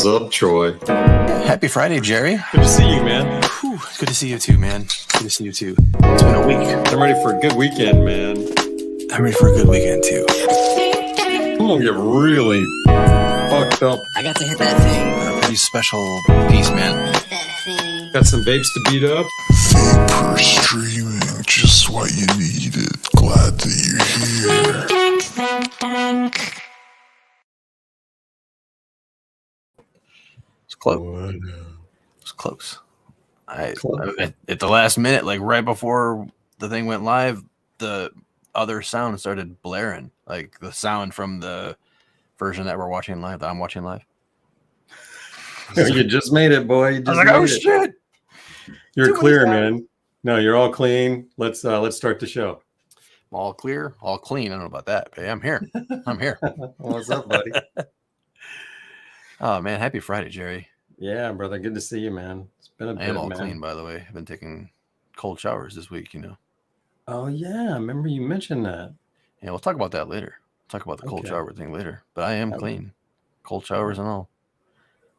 up, Troy? Happy Friday, Jerry. Good to see you, man. Whew, good to see you too, man. Good to see you too. It's been a week. I'm ready for a good weekend, man. I'm ready for a good weekend too. I'm gonna get really fucked up. I got to hit that thing. A pretty special piece, man. That thing. Got some babes to beat up. Vapor streaming, just what you needed. Glad that you're here. It's close. It's close. At the last minute, like right before the thing went live, the other sound started blaring, like the sound from the version that we're watching live, that I'm watching live. You just made it, boy. You just I was like, oh shit. You're clear, man. No, you're all clean. Let's start the show. All clear, all clean. I don't know about that, but I'm here. I'm here. What's up, buddy? Oh man, happy Friday, Jerry. Yeah, brother. Good to see you, man. It's been a bit, I am all man. clean, by the way. I've been taking cold showers this week, you know. Oh yeah, I remember you mentioned that. Yeah, we'll talk about that later. Talk about the cold shower thing later. But I am clean. Cold showers and all.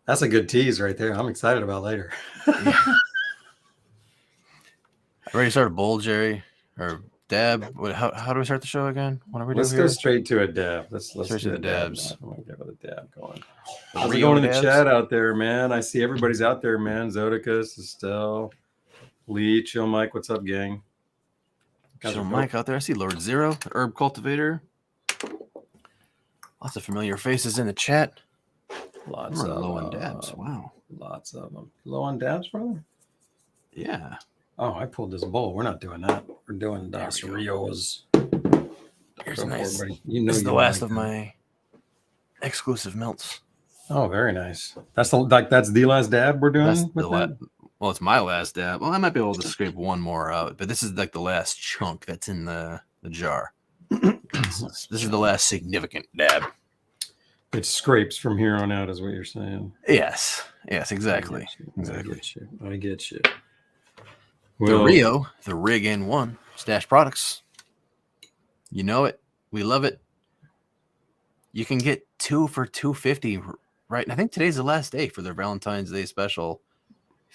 That's a good tease right there. I'm excited about later. Yeah. Ready to start a bowl, Jerry? Or dab? How do we start the show again? What are we doing? Let's go straight to a dab. Let's straight to the dabs. I'm gonna get with a dab going. How's it going in the chat out there, man? I see everybody's out there, man. Zodicus, Estelle, Lee, Chill Mike. What's up, gang? Chill Mike out there. I see Lord Zero, the herb cultivator. Lots of familiar faces in the chat. Lots of low on dabs. Wow. Lots of them. Low on dabs, brother? Yeah. Oh, I pulled this bowl. We're not doing that. We're doing Dos Rios. Here's a nice. You know, this is the last of my exclusive melts. Oh, very nice. That's that's the last dab we're doing. That's with that? Well, it's my last dab. Well, I might be able to scrape one more out, but this is like the last chunk that's in the jar. This is the last significant dab. It scrapes from here on out, is what you're saying. Yes, exactly. I get you. The Rio, the Rig N1 Stash Products. You know it. We love it. You can get 2 for $2.50, right? And I think today's the last day for their Valentine's Day special.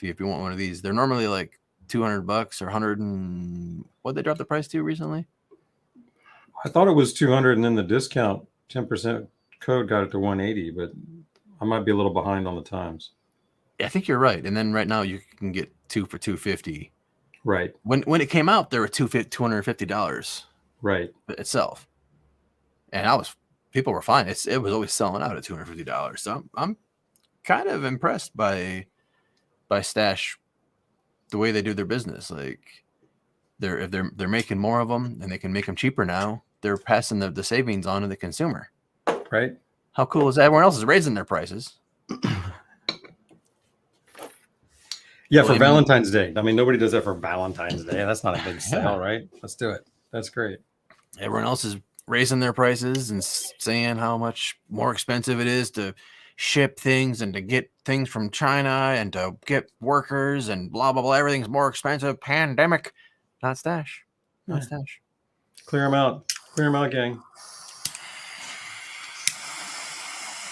If you want one of these, they're normally like $200 or 100 and what they dropped the price to recently? I thought it was 200, and then the discount 10% code got it to 180, but I might be a little behind on the times. I think you're right. And then right now you can get 2 for $2.50. Right. When it came out, there were $250 right itself, and people were fine. It was always selling out at $250. So I'm kind of impressed by Stash, the way they do their business. Like if they're making more of them and they can make them cheaper now, they're passing the savings on to the consumer. Right. How cool is that? Everyone else is raising their prices. Yeah, for Valentine's Day. I mean, nobody does that for Valentine's Day. That's not a big sale, right? Let's do it. That's great. Everyone else is raising their prices and saying how much more expensive it is to ship things and to get things from China and to get workers and blah, blah, blah. Everything's more expensive. Pandemic. Not Stash. Not Stash. Clear them out. Clear them out, gang.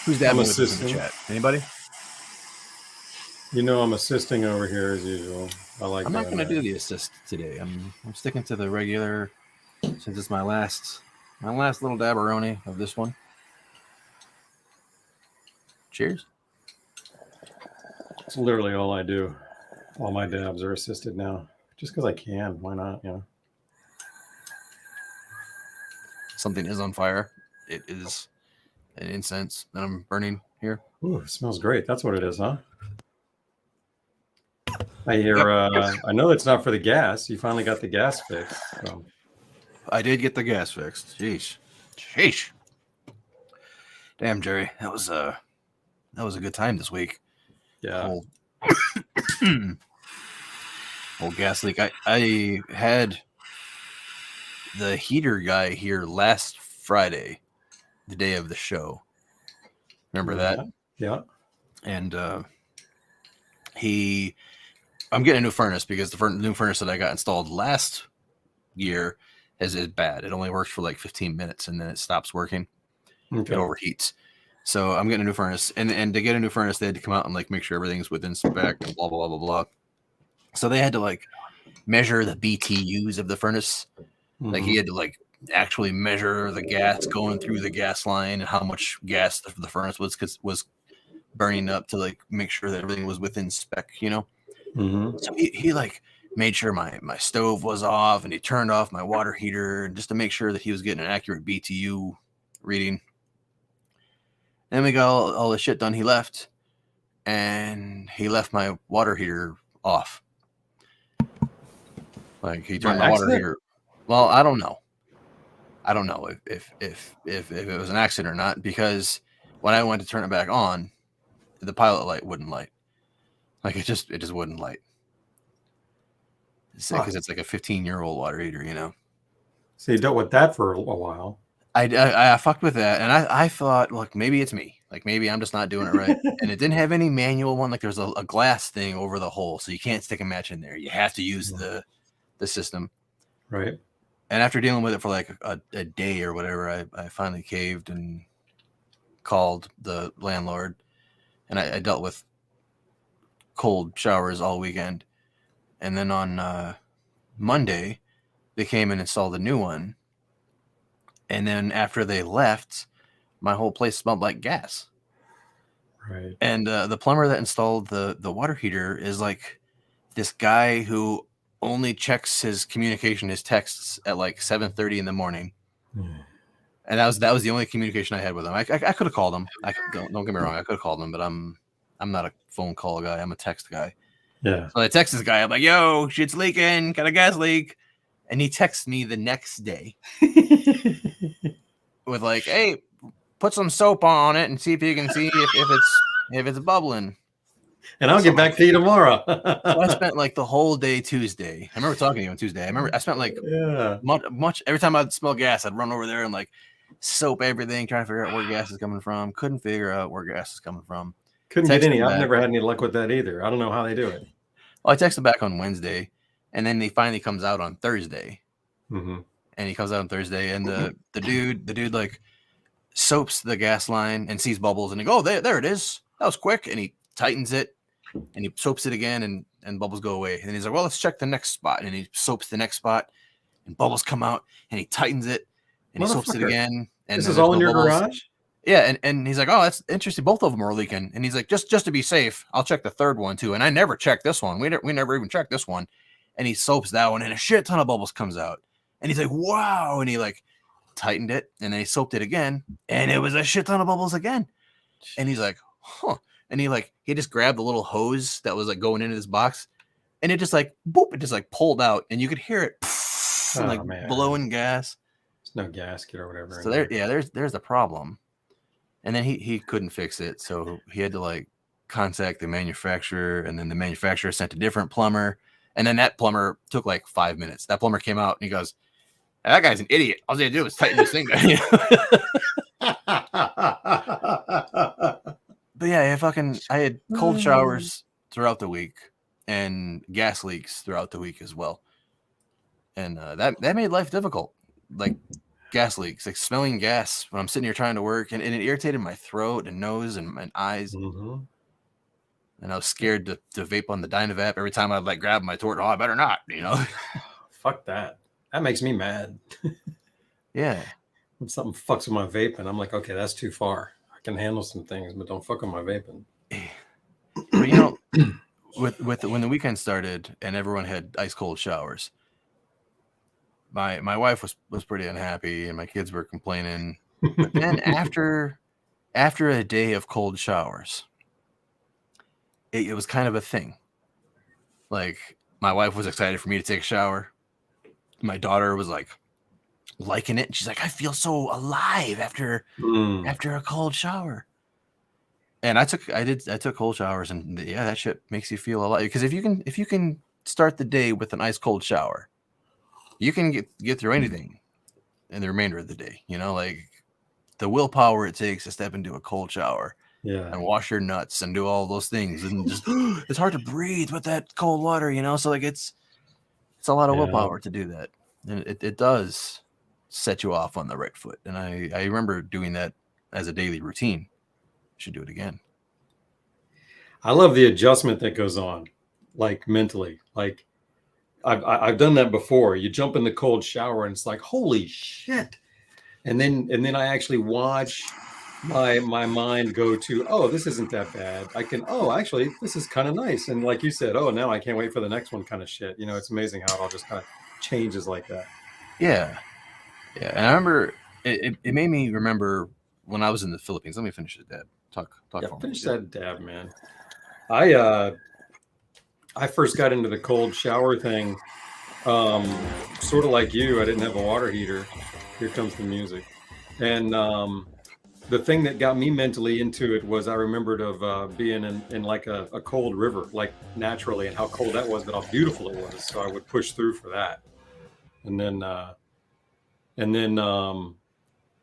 Who's dabbing with us in the chat? Anybody? You know I'm assisting over here as usual. I'm not going to do the assist today. I'm sticking to the regular, since it's my last little dabberoni of this one. Cheers. It's literally all I do. All my dabs are assisted now, just because I can. Why not? You know. Something is on fire. It is an incense that I'm burning here. Ooh, it smells great. That's what it is, huh? I hear. I know it's not for the gas. You finally got the gas fixed. So. I did get the gas fixed. Sheesh. Damn, Jerry, that was a good time this week. Yeah. Old gas leak. I had the heater guy here last Friday, the day of the show. Remember that? Yeah. And I'm getting a new furnace because the new furnace that I got installed last year is bad. It only works for like 15 minutes and then it stops working. Okay. It overheats. So I'm getting a new furnace, and to get a new furnace, they had to come out and like make sure everything's within spec and blah blah blah blah blah. So they had to like measure the BTUs of the furnace. Like he had to like actually measure the gas going through the gas line and how much gas the furnace was burning up to like make sure that everything was within spec, you know. So he like made sure my stove was off, and he turned off my water heater just to make sure that he was getting an accurate BTU reading. Then we got all the shit done. He left, and he left my water heater off. Like he turned my water heater. Well, I don't know. I don't know if it was an accident or not, because when I went to turn it back on, the pilot light wouldn't light. Like it just wouldn't light. Because it's like a 15-year-old water heater, you know. So you dealt with that for a while. I fucked with that, and I thought, look, maybe it's me. Like maybe I'm just not doing it right. And it didn't have any manual one. Like there's a glass thing over the hole, so you can't stick a match in there. You have to use the system. Right. And after dealing with it for like a day or whatever, I finally caved and called the landlord, and I dealt with cold showers all weekend. And then on Monday, they came and installed a new one. And then after they left, my whole place smelled like gas. Right. And the plumber that installed the water heater is like this guy who only checks his communication, his texts at like 7:30 in the morning. And that was the only communication I had with him. I could have called him. Don't get me wrong, I could have called him, but I'm not a phone call guy. I'm a text guy. Yeah. So I text this guy. I'm like, "Yo, shit's leaking. Got a gas leak." And he texts me the next day with like, "Hey, put some soap on it and see if you can see if it's bubbling." And I'll get back to you tomorrow. So I spent like the whole day Tuesday. I remember talking to you on Tuesday. I remember I spent like much every time I'd smell gas, I'd run over there and like soap everything, trying to figure out where gas is coming from. Couldn't figure out where gas is coming from. Couldn't get any. I've never had any luck with that either. I don't know how they do it. Well, I texted back on Wednesday, and then he finally comes out on Thursday. And he comes out on Thursday, and the dude like soaps the gas line and sees bubbles, and he goes, "Oh, there it is. That was quick." And he tightens it, and he soaps it again, and bubbles go away. And he's like, "Well, let's check the next spot." And he soaps the next spot, and bubbles come out, and he tightens it, and he soaps it again. And this is all in your garage? Yeah, and he's like, "Oh, that's interesting. Both of them are leaking." And he's like, just to be safe, I'll check the third one too. And I never checked this one. We never even checked this one. And he soaps that one, and a shit ton of bubbles comes out. And he's like, "Wow!" And he like tightened it, and then he soaped it again, and it was a shit ton of bubbles again. And he's like, "Huh." And he just grabbed the little hose that was like going into this box, and it just like boop, it just like pulled out, and you could hear it and, like blowing gas. There's no gasket or whatever. So there's the problem. And then he couldn't fix it, so he had to like contact the manufacturer, and then the manufacturer sent a different plumber, and then that plumber took like 5 minutes. That plumber came out and he goes, "That guy's an idiot. All he had to do was tighten this thing down." But yeah, I had cold showers throughout the week and gas leaks throughout the week as well, and that made life difficult. Like gas leaks, like smelling gas when I'm sitting here trying to work, and it irritated my throat and nose and eyes. And I was scared to vape on the Dynavap every time I'd like grab my torch. "Oh, I better not," you know. Fuck that. That makes me mad. Yeah. When something fucks with my vaping, I'm like, okay, that's too far. I can handle some things, but don't fuck with my vaping. But you know, with when the weekend started and everyone had ice cold showers, my wife was pretty unhappy, and my kids were complaining. But then after a day of cold showers, it was kind of a thing. Like my wife was excited for me to take a shower. My daughter was like liking it. She's like, "I feel so alive after a cold shower." And I took cold showers, and yeah, that shit makes you feel alive. Because if you can start the day with an ice cold shower, you can get through anything in the remainder of the day. You know, like the willpower it takes to step into a cold shower, and wash your nuts and do all those things, and just it's hard to breathe with that cold water. You know, so like it's a lot of willpower to do that, and it does set you off on the right foot. And I remember doing that as a daily routine. should do it again. I love the adjustment that goes on, like mentally. Like I've done that before. You jump in the cold shower and it's like, holy shit. And then I actually watch my mind go to, oh, this isn't that bad. I can, oh, actually, this is kind of nice. And like you said, oh, now I can't wait for the next one kind of shit. You know, it's amazing how it all just kind of changes like that. Yeah. Yeah. And I remember it made me remember when I was in the Philippines. Let me finish the dab. Talk Yeah, for me. finish that dab, man. I first got into the cold shower thing, sort of like you. I didn't have a water heater. Here comes the music. And the thing that got me mentally into it was I remembered of being in like a cold river, like naturally, and how cold that was, but how beautiful it was. So I would push through for that. And then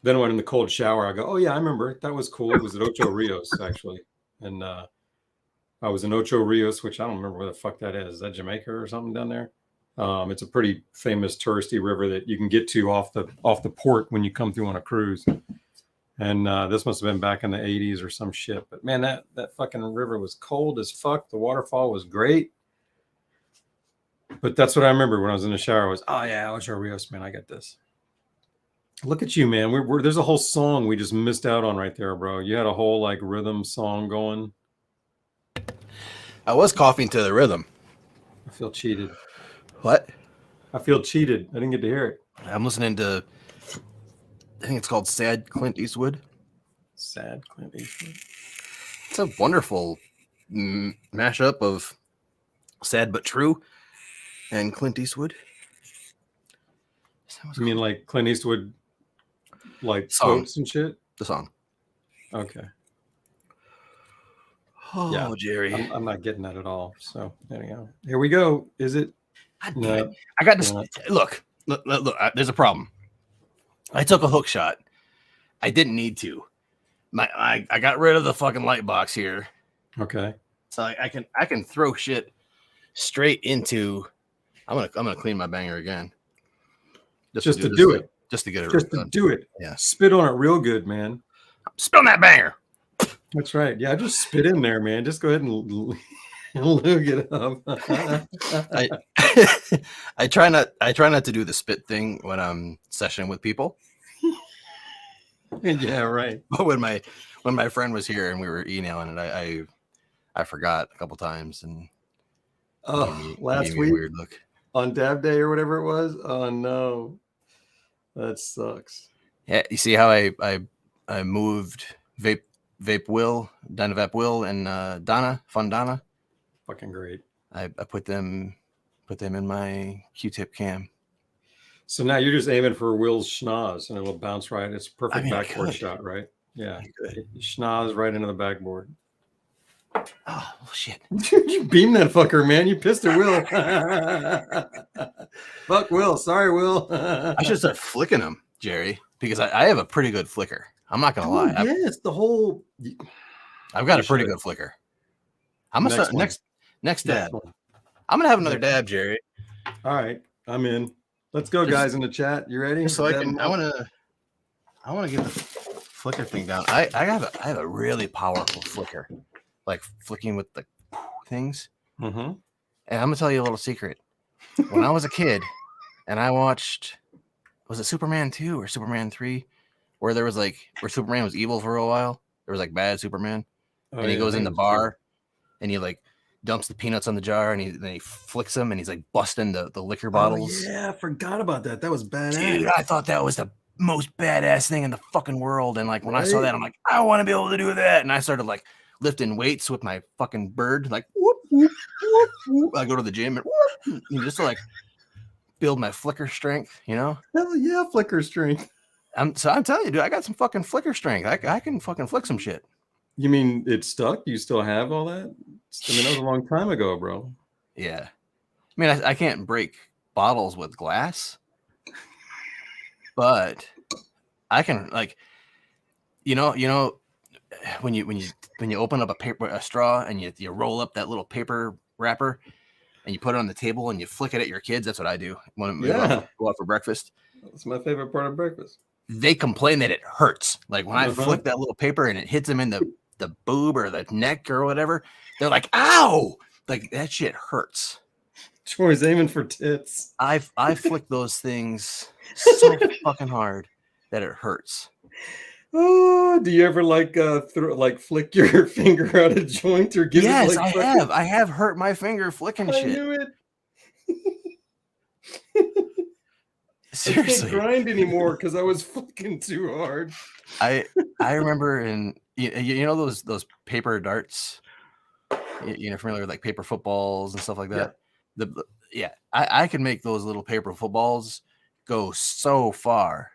when in the cold shower, I go, oh yeah, I remember. That was cool. It was at Ocho Rios, actually. And I was in Ocho Rios, which I don't remember where the fuck that is. Is that Jamaica or something down there? It's a pretty famous touristy river that you can get to off the port when you come through on a cruise. And this must have been back in the 80s or some shit. But man, that fucking river was cold as fuck. The waterfall was great. But that's what I remember when I was in the shower was, oh yeah, Ocho Rios, man, I got this. Look at you, man. There's a whole song we just missed out on right there, bro. You had a whole like rhythm song going. I was coughing to the rhythm. I feel cheated. What? I feel cheated. I didn't get to hear it. I'm listening to, I think it's called Sad Clint Eastwood. Sad Clint Eastwood. It's a wonderful mashup of Sad But True and Clint Eastwood. You mean like Clint Eastwood, like Song. quotes and shit? The song. Okay. Oh, Yeah. Jerry. I'm not getting that at all. So there you go. Here we go. Is it? No. I got this. Look, there's a problem. I took a hook shot. I didn't need to. I got rid of the fucking light box here. Okay. So I can throw shit straight into. I'm gonna clean my banger again. Just to do it. Just to get it. Just to do it. Yeah. Spit on it real good, man. Spill that banger. That's right. Yeah, just spit in there, man. Just go ahead and lug it up. I try not to do the spit thing when I'm sessioning with people. Yeah, right. But when my friend was here and we were emailing it, I forgot a couple times and last gave me week a weird look on Dab Day or whatever it was. Oh no, that sucks. Yeah, you see how I moved Vape Will, Dynavap Will, and Fun Donna. Fucking great. I put them in my Q-tip cam. So now you're just aiming for Will's schnoz and it'll bounce right. It's a perfect backboard shot, right? Yeah. Schnoz right into the backboard. Oh shit. You beamed that fucker, man. You pissed at Will. Fuck Will. Sorry, Will. I should start flicking them, Jerry, because I have a pretty good flicker. I'm not gonna lie. Yeah, it's the whole. I've got a pretty good flicker. I'm gonna start next dab. I'm gonna have another dab, Jerry. All right, I'm in. Let's go, guys, in the chat. You ready? So I want to get the flicker thing down. I have a really powerful flicker, like flicking with the things. Mm-hmm. And I'm gonna tell you a little secret. When I was a kid, and I watched, was it Superman 2 or Superman 3, where Superman was evil for a while. There was like bad Superman, and he goes in the bar, and he like dumps the peanuts on the jar, and then he flicks them, and he's like busting the liquor bottles. Oh, yeah, I forgot about that. That was badass. Dude, I thought that was the most badass thing in the fucking world. And like when I saw that, I'm like, I want to be able to do that. And I started like lifting weights with my fucking bird, like whoop, whoop, whoop, whoop. I go to the gym and whoop, just to like build my flicker strength, you know? Hell yeah, flicker strength. I'm telling you, dude, I got some fucking flicker strength. I can fucking flick some shit. You mean it's stuck? You still have all that? I mean, that was a long time ago, bro. Yeah. I mean, I can't break bottles with glass, but I can, like, you know, when you open up a straw and you roll up that little paper wrapper and you put it on the table and you flick it at your kids. That's what I do when we go out for breakfast. That's my favorite part of breakfast. They complain that it hurts. Like when I flick that little paper and it hits them in the the boob or the neck or whatever, they're like, ow! Like that shit hurts. Troy's aiming for tits. I flick those things so fucking hard that it hurts. Oh, do you ever like flick your finger out of joint or give Yes, it like I have hurt my finger flicking I shit. knew it. Seriously, I can't grind anymore because I was flicking too hard. I remember you know those paper darts. You know, familiar with like paper footballs and stuff like that. I could make those little paper footballs go so far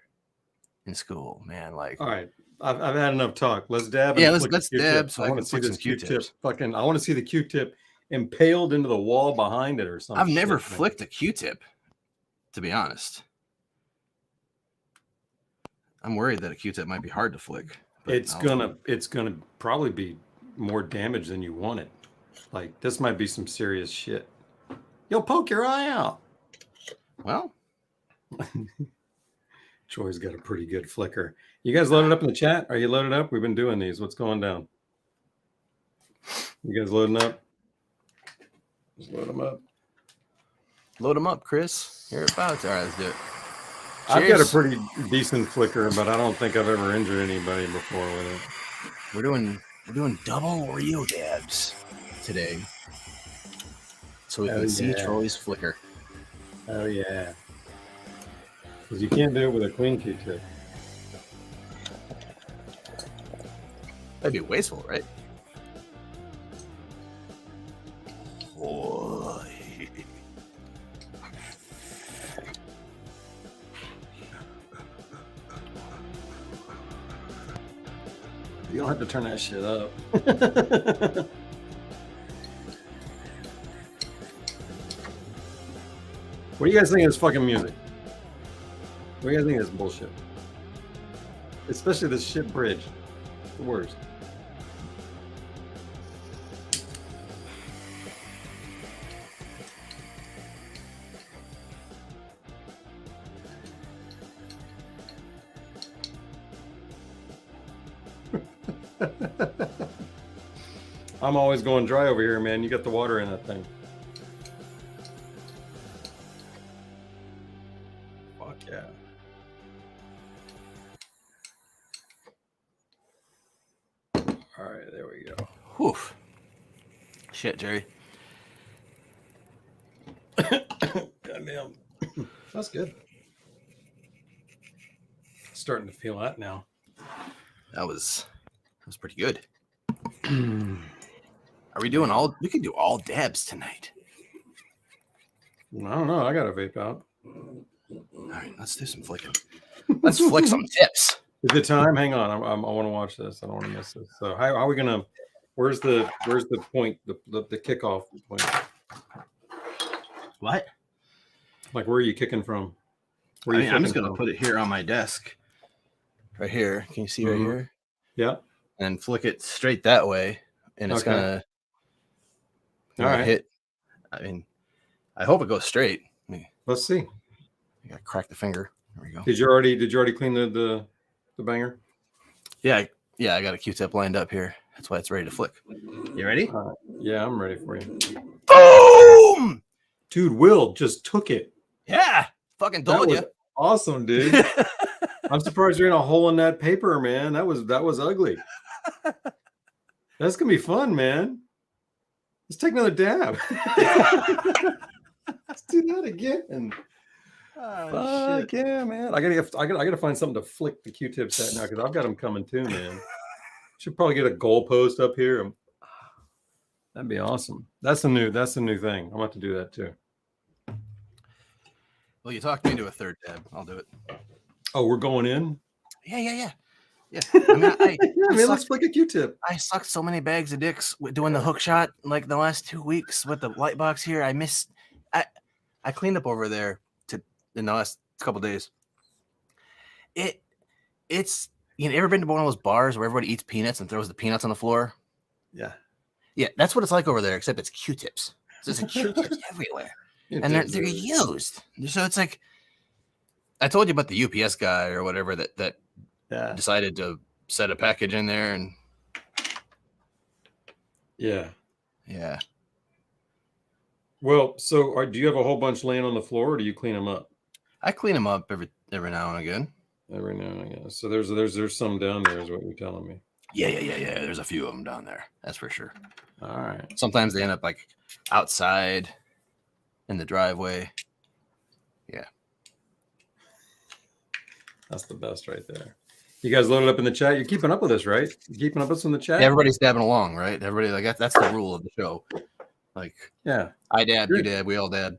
in school, man. Like, all right, I've had enough talk. Let's dab. Yeah, and let's flick the dab. Q-tip. So I want to see this Q-tip. Fucking, I want to see the Q-tip impaled into the wall behind it or something. I've never flicked a Q-tip, to be honest. I'm worried that a Q-tip might be hard to flick. It's gonna probably be more damage than you want it. Like this might be some serious shit. You'll poke your eye out. Well, Troy's got a pretty good flicker. You guys loaded up in the chat? Are you loaded up? We've been doing these. What's going down? You guys loading up? Just load them up. Load them up, Chris. You're about to. All right, let's do it. I've got a pretty decent flicker, but I don't think I've ever injured anybody before with it. We're doing double Oreo dabs today, so we can see Troy's flicker. Oh yeah, because you can't do it with a clean Q-tip. That'd be wasteful, right? Boy. You don't have to turn that shit up. What do you guys think of this fucking music? What do you guys think of this bullshit? Especially this shit bridge. The worst. I'm always going dry over here, man. You got the water in that thing. Fuck yeah. All right, there we go. Whew. Shit, Jerry. Goddamn. That's good. Starting to feel that now. That was pretty good. Are we doing all? We could do all dabs tonight. I don't know. I got a vape out. All right, let's do some flicking. Let's flick some tips. Is it time? Hang on. I want to watch this. I don't want to miss this. So how are we gonna? Where's the point? The kickoff point? What? Like where are you kicking from? I'm just gonna put it here on my desk, right here. Can you see right here? Yeah. And flick it straight that way, and it's gonna hit. I mean, I hope it goes straight. Let's see. You gotta crack the finger. There we go. Did you already clean the banger? Yeah, I got a Q-tip lined up here. That's why it's ready to flick. You ready? Yeah, I'm ready for you. Boom! Dude, Will just took it. Yeah, fucking told you. Awesome, dude. I'm surprised you're in a hole in that paper, man. That was ugly. That's gonna be fun, man. Let's take another dab. Let's do that again. Fuck yeah, man. I gotta find something to flick the Q-tips at now because I've got them coming too, man. Should probably get a goalpost up here. That'd be awesome. That's the new thing. I'm about to do that too. Well, you talked me into a third dab. I'll do it. Oh, we're going in? Yeah. I mean, let's flick a Q-tip. I sucked so many bags of dicks doing the hook shot like the last 2 weeks with the light box here. I cleaned up over there in the last couple days. It's ever been to one of those bars where everybody eats peanuts and throws the peanuts on the floor? Yeah, that's what it's like over there, except it's Q-tips. So it's like Q-tips everywhere, and they're used. So it's like I told you about the UPS guy or whatever that decided to set a package in there, and Yeah. Yeah. Well, so do you have a whole bunch laying on the floor, or do you clean them up? I clean them up every now and again. Every now and again. So there's some down there, is what you're telling me. Yeah. There's a few of them down there. That's for sure. All right. Sometimes they end up like outside in the driveway. Yeah. That's the best right there. You guys loaded up in the chat. You're keeping up with us, right? You keeping up with us in the chat? Yeah, everybody's dabbing along, right? Everybody like that's the rule of the show. Like, yeah, I dab, you dab, we all dab.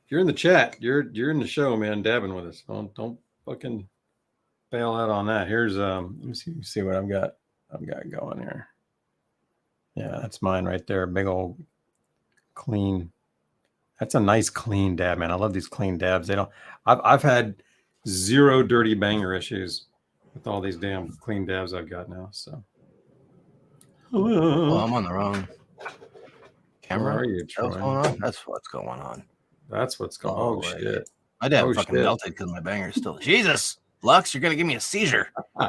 If you're in the chat, you're in the show, man, dabbing with us. Don't fucking bail out on that. Here's let me see what I've got going here. Yeah, that's mine right there. Big old clean. That's a nice clean dab, man. I love these clean dabs. I've had zero dirty banger issues with all these damn clean dabs I've got now. So Well, I'm on the wrong camera. Where are you, Troy? What's going on? That's what's going on. That's what's going on. Oh, shit. My dad fucking melted because my banger is still. Jesus, Lux, you're going to give me a seizure. All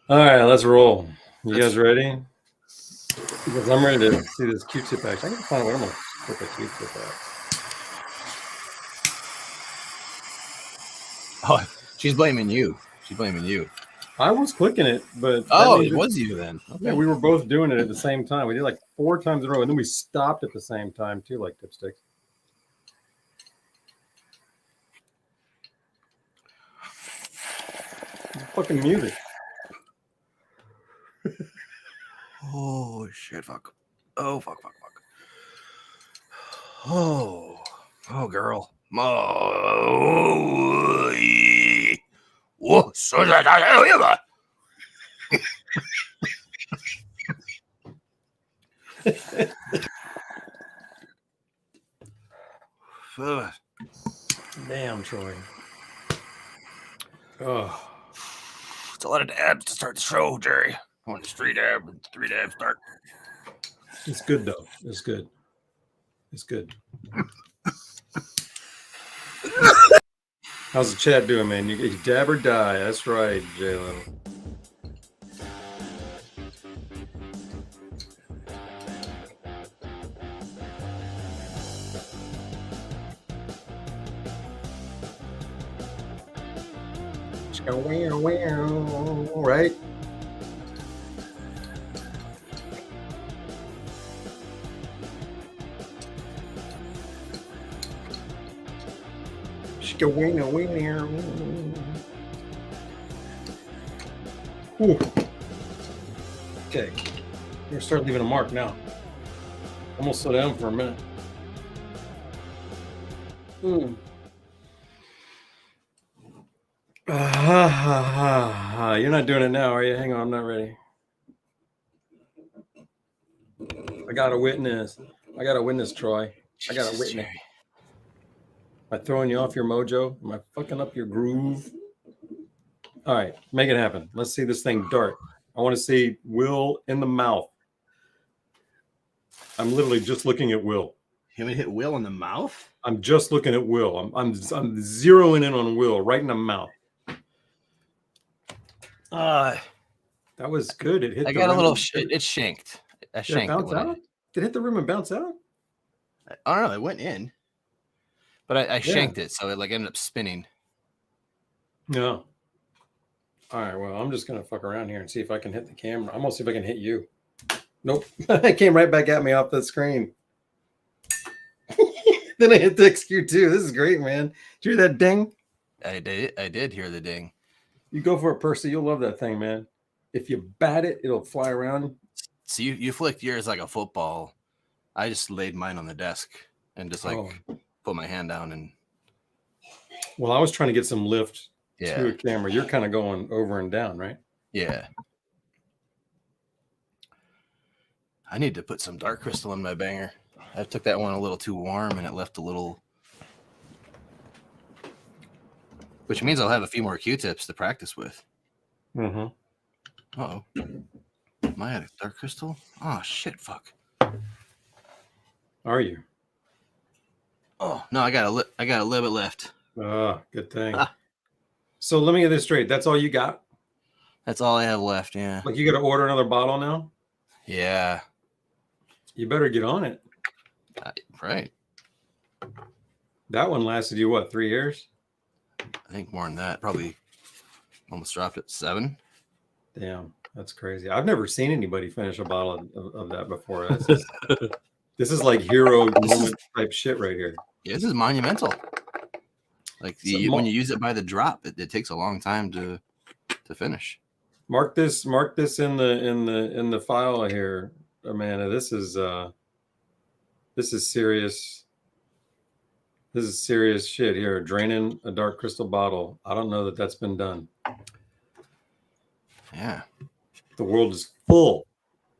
right, let's roll. You guys ready? Because I'm ready to see this Q-tip action. I gotta find where I'm going to put the Q-tip at. Oh, she's blaming you. She's blaming you. I was clicking it, but it was you then. Okay. Yeah, we were both doing it at the same time. We did like 4 times in a row, and then we stopped at the same time too, like dipsticks. Fucking music. Oh shit! Fuck! Oh fuck! Oh girl! Oh. Whoa, so that Damn, Troy. Oh, it's a lot of dabs to start the show, Jerry. I want 3 dabs and 3 dabs start. It's good though. It's good. It's good. How's the chat doing, man? You dab or die. That's right, Jalen. Right? Ooh. Okay, we're gonna start leaving a mark now. Almost slow down for a minute. You're not doing it now, are you? Hang on, I'm not ready. I got a witness. Troy. I got a witness. Am I throwing you off your mojo? Am I fucking up your groove? All right, make it happen. Let's see this thing dart. I want to see Will in the mouth. I'm literally just looking at Will. You want me to hit Will in the mouth? I'm just looking at Will. I'm zeroing in on Will right in the mouth. That was good. It hit. I got a little. It shanked. I shanked. Did it bounce out? Did it hit the rim and bounce out? I don't know. It went in, but I shanked it, so it like ended up spinning. No. All right. Well, I'm just gonna fuck around here and see if I can hit the camera. I'm gonna see if I can hit you. Nope. It came right back at me off the screen. Then I hit the XQ2. This is great, man. Did you hear that ding? I did hear the ding. You go for it, Percy. You'll love that thing, man. If you bat it, it'll fly around. So you flicked yours like a football. I just laid mine on the desk and just put my hand down and. Well, I was trying to get some lift to a camera. You're kind of going over and down, right? Yeah. I need to put some dark crystal in my banger. I took that one a little too warm and it left a little. Which means I'll have a few more Q-tips to practice with. Mm-hmm. Uh-oh. Am I at a dark crystal? Oh, shit, fuck. Are you? Oh, no, I got a little bit left. Oh, good thing. So let me get this straight. That's all you got? That's all I have left. Yeah. Like you got to order another bottle now. Yeah. You better get on it. Right. That one lasted you what, 3 years? I think more than that. Probably almost dropped at 7. Damn, that's crazy. I've never seen anybody finish a bottle of that before. This is like hero moment type shit right here. Yeah, this is monumental. Like when you use it by the drop, it takes a long time to finish. Mark this in the file here, Amanda. This is serious. This is serious shit here. Draining a dark crystal bottle. I don't know that that's been done. Yeah. The world is full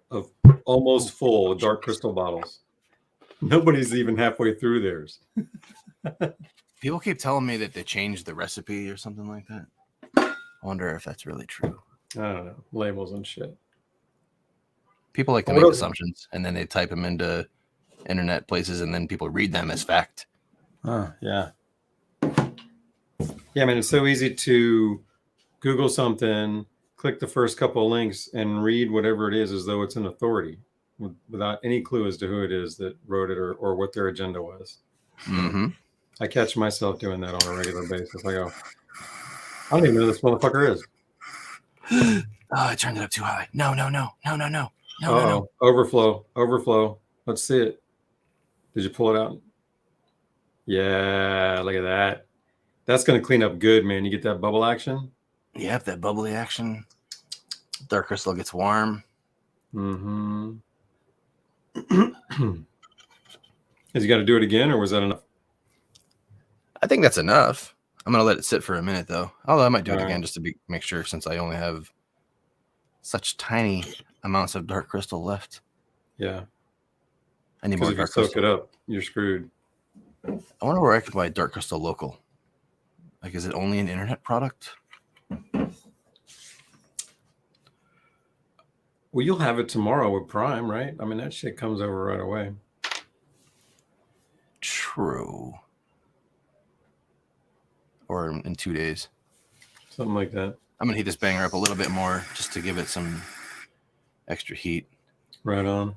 of almost full of dark crystal bottles. Nobody's even halfway through theirs. People keep telling me that they changed the recipe or something like that. I wonder if that's really true. I don't know. Labels and shit. People like to make assumptions, and then they type them into internet places, and then people read them as fact. Yeah. Yeah, I mean, it's so easy to Google something, click the first couple of links, and read whatever it is as though it's an authority without any clue as to who it is that wrote it or what their agenda was. Mm-hmm. I catch myself doing that on a regular basis. I go, I don't even know who this motherfucker is. Oh, I turned it up too high. No. Overflow. Let's see it. Did you pull it out? Yeah, look at that. That's going to clean up good, man. You get that bubble action? Yep, that bubbly action. Dark crystal gets warm. Mm-hmm. Has you got to do it again, or was that enough? I think that's enough. I'm going to let it sit for a minute, though. Although I might do it All again right. just to make sure, since I only have such tiny amounts of dark crystal left. Yeah. I need Because more if you dark soak crystal. it up, you're screwed. I wonder where I can buy dark crystal local. Like, is it only an internet product? Well, you'll have it tomorrow with Prime, right? I mean, that shit comes over right away. True. Or in 2 days. Something like that. I'm going to heat this banger up a little bit more just to give it some extra heat. Right on.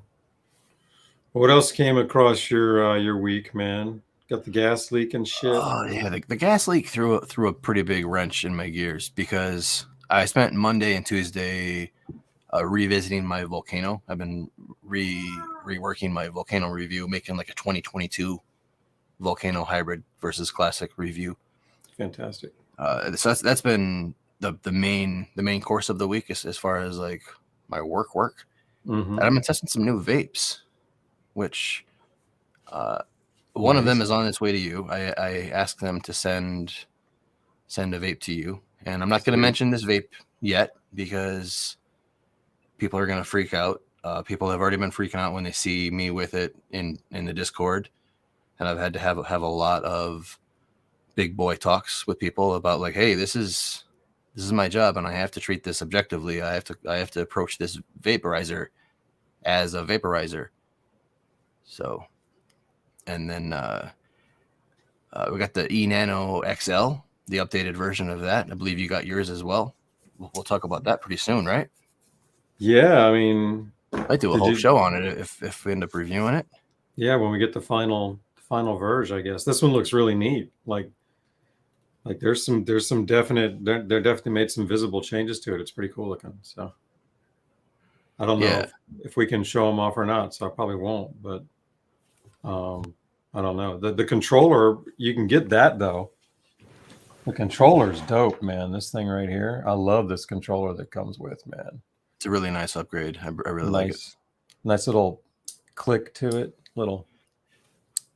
What else came across your week, man? Got the gas leak and shit. Oh yeah, the gas leak threw a pretty big wrench in my gears because I spent Monday and Tuesday revisiting my Volcano. I've been reworking my Volcano review, making like a 2022 Volcano hybrid versus classic review. Fantastic. So that's been the main course of the week as far as like my work. Mm-hmm. And I've been testing some new vapes, which one of them is on its way to you. I asked them to send a vape to you, and I'm not going to mention this vape yet because people are going to freak out. People have already been freaking out when they see me with it in the Discord, and I've had to have a lot of big boy talks with people about like, hey, this is my job, and I have to treat this objectively. I have to approach this vaporizer as a vaporizer. So, and then we got the E-Nano XL, the updated version of that. I believe you got yours as well. We'll talk about that pretty soon, right? Yeah, I mean, I might do a whole show on it if we end up reviewing it. Yeah, when we get the final version, I guess. This one looks really neat. Like there's some definite they're definitely made some visible changes to it. It's pretty cool looking. So I don't know if we can show them off or not. So I probably won't. But I don't know. The controller, you can get that though. The controller's dope, man. This thing right here, I love this controller that comes with, man. It's a really nice upgrade. I really like it. Nice little click to it. Little.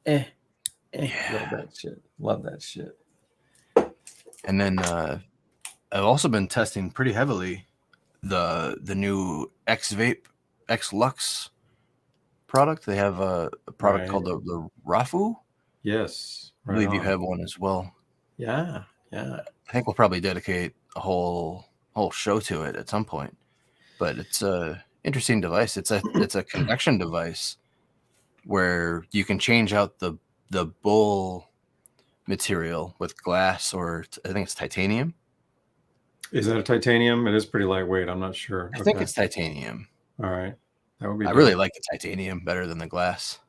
Yeah. Love that shit. Love that shit. And then I've also been testing pretty heavily the new X Vape X Lux product. They have a product called the Rafu. Yes. I believe you have one as well. Yeah. I think we'll probably dedicate a whole show to it at some point. But it's a interesting device. It's a convection device where you can change out the bowl material with glass or I think it's titanium. Is that a titanium? It is pretty lightweight. I'm not sure. I think it's titanium. All right. That would be. I really like the titanium better than the glass.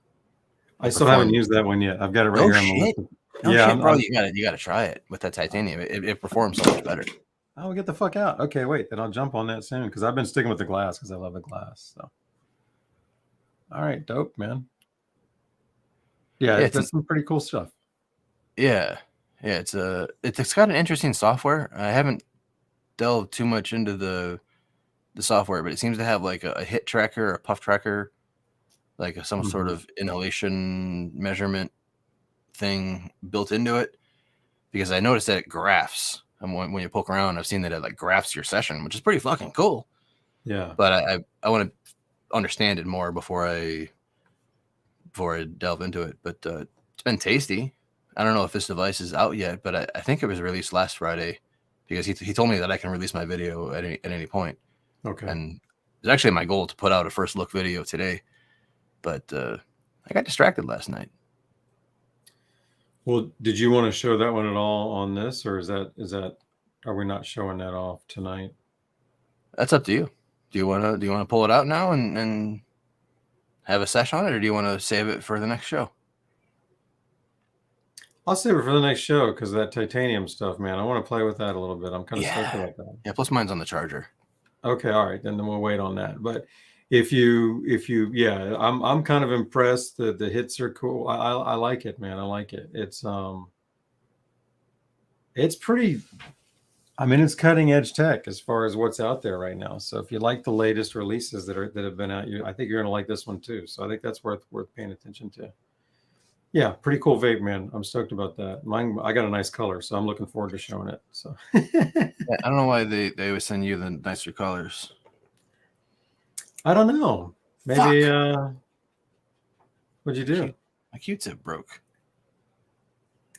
I still haven't used that one yet. I've got it right here on the list. No shit, bro. You gotta try it with that titanium. It performs so much better. Oh, get the fuck out. Okay, wait. Then I'll jump on that soon because I've been sticking with the glass because I love the glass. So, all right, dope, man. Yeah, it's some pretty cool stuff. Yeah, it's got an interesting software. I haven't delved too much into the software, but it seems to have like a hit tracker, a puff tracker, like some sort of inhalation measurement thing built into it. Because I noticed that it graphs. And when you poke around, I've seen that it like graphs your session, which is pretty fucking cool. Yeah. But I want to understand it more before I delve into it. But it's been tasty. I don't know if this device is out yet, but I think it was released last Friday because he told me that I can release my video at any point. Okay. And it's actually my goal to put out a first look video today, but I got distracted last night. Well, did you want to show that one at all on this, or is that are we not showing that off tonight? That's up to you. Do you want to pull it out now and have a sesh on it, or do you want to save it for the next show? I'll save it for the next show because that titanium stuff, man. I want to play with that a little bit. I'm kind of stoked about that. Yeah, plus mine's on the charger. Okay, all right, then we'll wait on that. But if you yeah, I'm kind of impressed that the hits are cool. I like it, man. I like it. It's pretty, I mean, it's cutting edge tech as far as what's out there right now. So if you like the latest releases that have been out, I think you're gonna like this one too. So I think that's worth paying attention to. Yeah, pretty cool vape, man. I'm stoked about that. Mine, I got a nice color, so I'm looking forward to showing it. So I don't know why they always send you the nicer colors. I don't know. Maybe what'd you do? My Q-tip broke.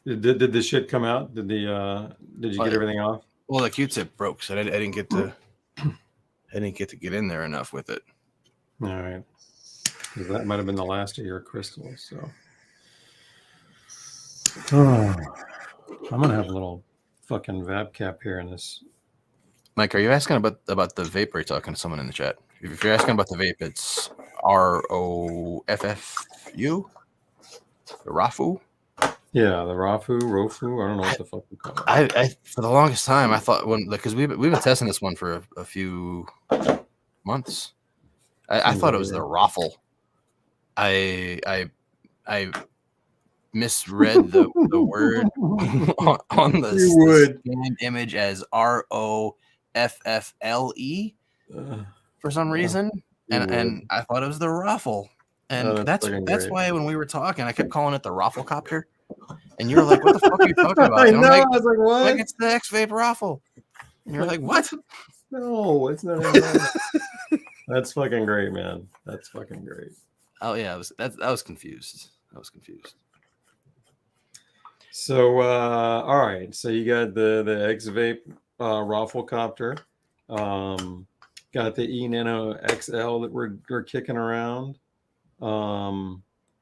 Did the shit come out? Did you get everything off? Well, the Q-tip broke, so I didn't get to get in there enough with it. All right, because that might have been the last of your crystals. So, I'm gonna have a little fucking vape cap here in this. Mike, are you asking about the vape, or are you talking to someone in the chat? If you're asking about the vape, it's ROFFU, the Rafu. Yeah, the Rofu. I don't know what the fuck we call it. I for the longest time I thought because we've been testing this one for a few months. I thought it was the Raffle. I misread the word on the scanned image as ROFFLE for some reason, and I thought it was the Raffle. And that's why when we were talking, I kept calling it the Raffle Copter. And you're like, what the fuck are you talking about? I know. I was like, what? Like, it's the X-Vape Raffle. And you're like, what? No, it's not. That's fucking great, man. That's fucking great. Oh yeah, I was confused. So all right. So you got the X-Vape Raffle Copter. Got the E-Nano XL that we're kicking around.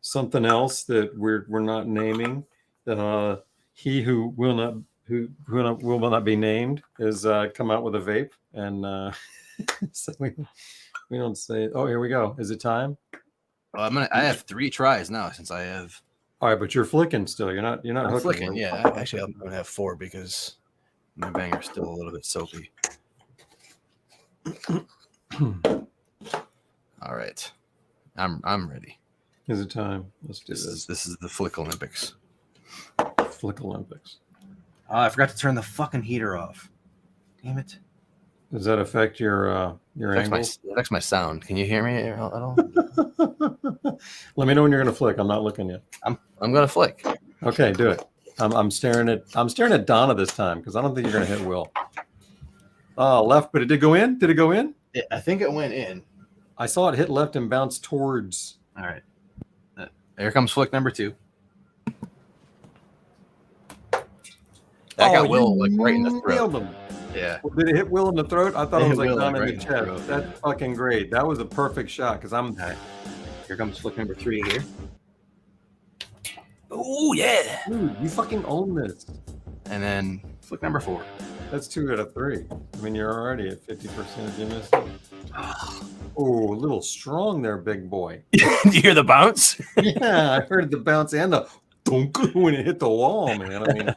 Something else that we're not naming, that he who will not be named is come out with a vape, and so we don't say. Oh, here we go. Is it time? Well, I have 3 tries now since I have. All right, but you're flicking still. You're not hooking. Flicking. Yeah, actually, I'm gonna have 4 because my banger's still a little bit soapy. All right, I'm ready. Is it time? Let's do this. This is the Flick Olympics. Flick Olympics. Oh, I forgot to turn the fucking heater off. Damn it. Does that affect your angles? It affects my sound. Can you hear me at all? Let me know when you're gonna flick. I'm not looking yet. I'm gonna flick. Okay, do it. I'm staring at Donna this time because I don't think you're gonna hit Will. Left, but it did go in. Did it go in? I think it went in. I saw it hit left and bounce towards. All right. Here comes flick number 2. That got Will like right in the throat. Him. Yeah. Did it hit Will in the throat? I thought it was like down in right the chest. That's fucking great. That was a perfect shot because I'm. All right. Here comes flick number 3 here. Oh yeah. Dude, you fucking own this. And then flick number 4. That's 2 out of 3. I mean, you're already at 50% of your missing. Oh, a little strong there, big boy. Do you hear the bounce? Yeah, I heard the bounce and the dunk when it hit the wall, man. I mean,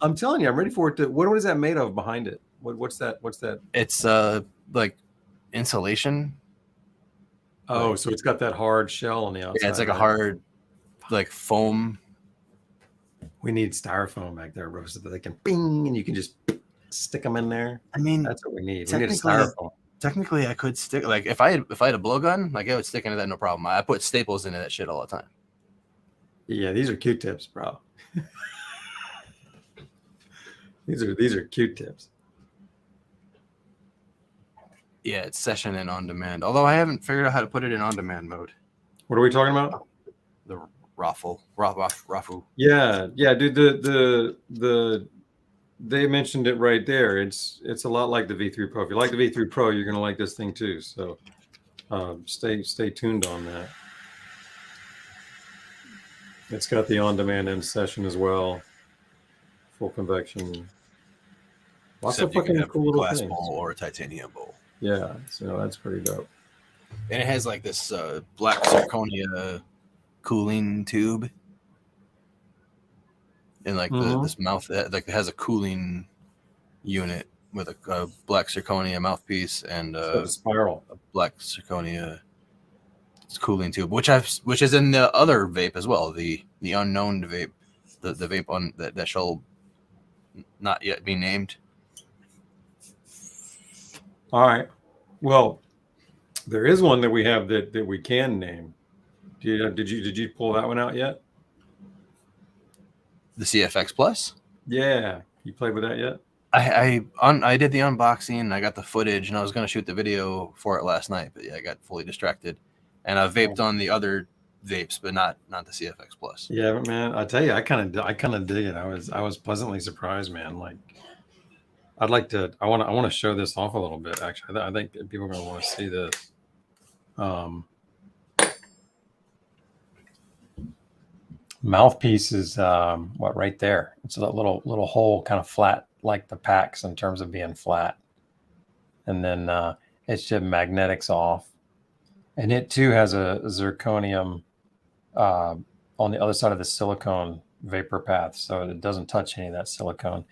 I'm telling you, I'm ready for it to. What is that made of behind it? What's that? What's that? It's like insulation. Oh, Like, so it's got that hard shell on the outside. yeah, it's like right? a hard like foam. We need styrofoam back there, bro, so that they can bing and you can just stick them in there. I mean, That's what we need. We need a technically, styrofoam. technically, I could stick like if I had a blowgun, like I would stick into that no problem. I put staples into that shit all the time. Yeah, these are Q-tips, bro. These are Q-tips. Yeah, it's session and on demand. Although I haven't figured out how to put it in on demand mode. What are we talking about? The raffle. Yeah, dude. They mentioned it right there. It's a lot like the V3 Pro. If you like the V3 Pro, you're gonna like this thing too. So stay tuned on that. It's got the on-demand end session as well. Full convection. Lots of fucking cool little glass things. bowl or a titanium bowl. Yeah, so that's pretty dope. And it has like this black zirconia cooling tube. And like this mouth, like it has a cooling unit with a black zirconia mouthpiece and a spiral, a black zirconia cooling tube, which is in the other vape as well, the unknown vape, the vape on that shall not yet be named. All right. Well, there is one that we have that we can name. Did you pull that one out yet? The CFX Plus? Yeah. You played with that yet? I did the unboxing and I got the footage and I was going to shoot the video for it last night, but yeah, I got fully distracted. And I vaped on the other vapes, but not the CFX Plus. Yeah, but man, I tell you, I kind of dig it. I was pleasantly surprised, man. Like, I want to show this off a little bit. Actually, I think people are going to want to see this. Mouthpiece is right there. It's a little hole, kind of flat, like the packs in terms of being flat, and then it's just magnetics off, and it too has a zirconium on the other side of the silicone vapor path, so it doesn't touch any of that silicone.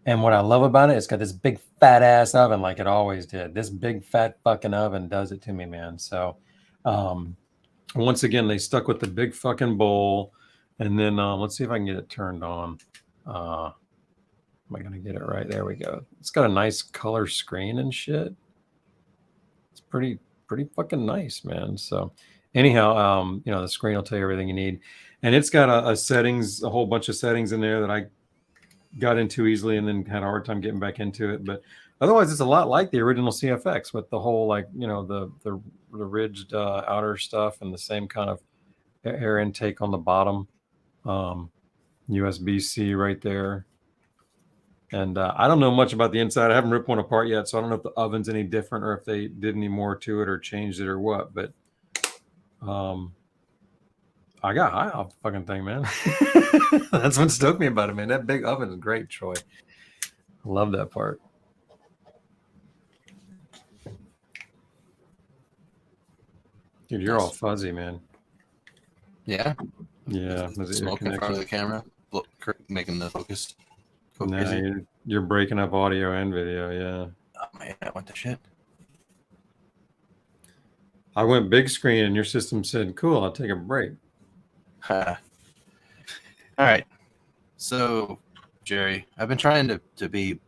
And what I love about it, it's got this big fat ass oven, like it always did. This big fat fucking oven does it to me, man. So once again, they stuck with the big fucking bowl. And then let's see if I can get it turned on. Am I going to get it right? There we go. It's got a nice color screen and shit. It's pretty fucking nice, man. So anyhow, the screen will tell you everything you need. And it's got a whole bunch of settings in there that I got into easily and then had a hard time getting back into it. But otherwise, it's a lot like the original CFX with the whole, like, the ridged outer stuff and the same kind of air intake on the bottom. USB-C right there. And I don't know much about the inside. I haven't ripped one apart yet, so I don't know if the oven's any different or if they did any more to it or changed it or what. But I got high off the fucking thing, man. That's what stoked me about it, man. That big oven is great, Troy. I love that part. Dude, you're all fuzzy, man. Yeah. Yeah. Smoke in front of the camera, making the focus. No, you're breaking up audio and video. Yeah. Oh man, I went to shit. I went big screen, and your system said, "Cool, I'll take a break." All right. So, Jerry, I've been trying to be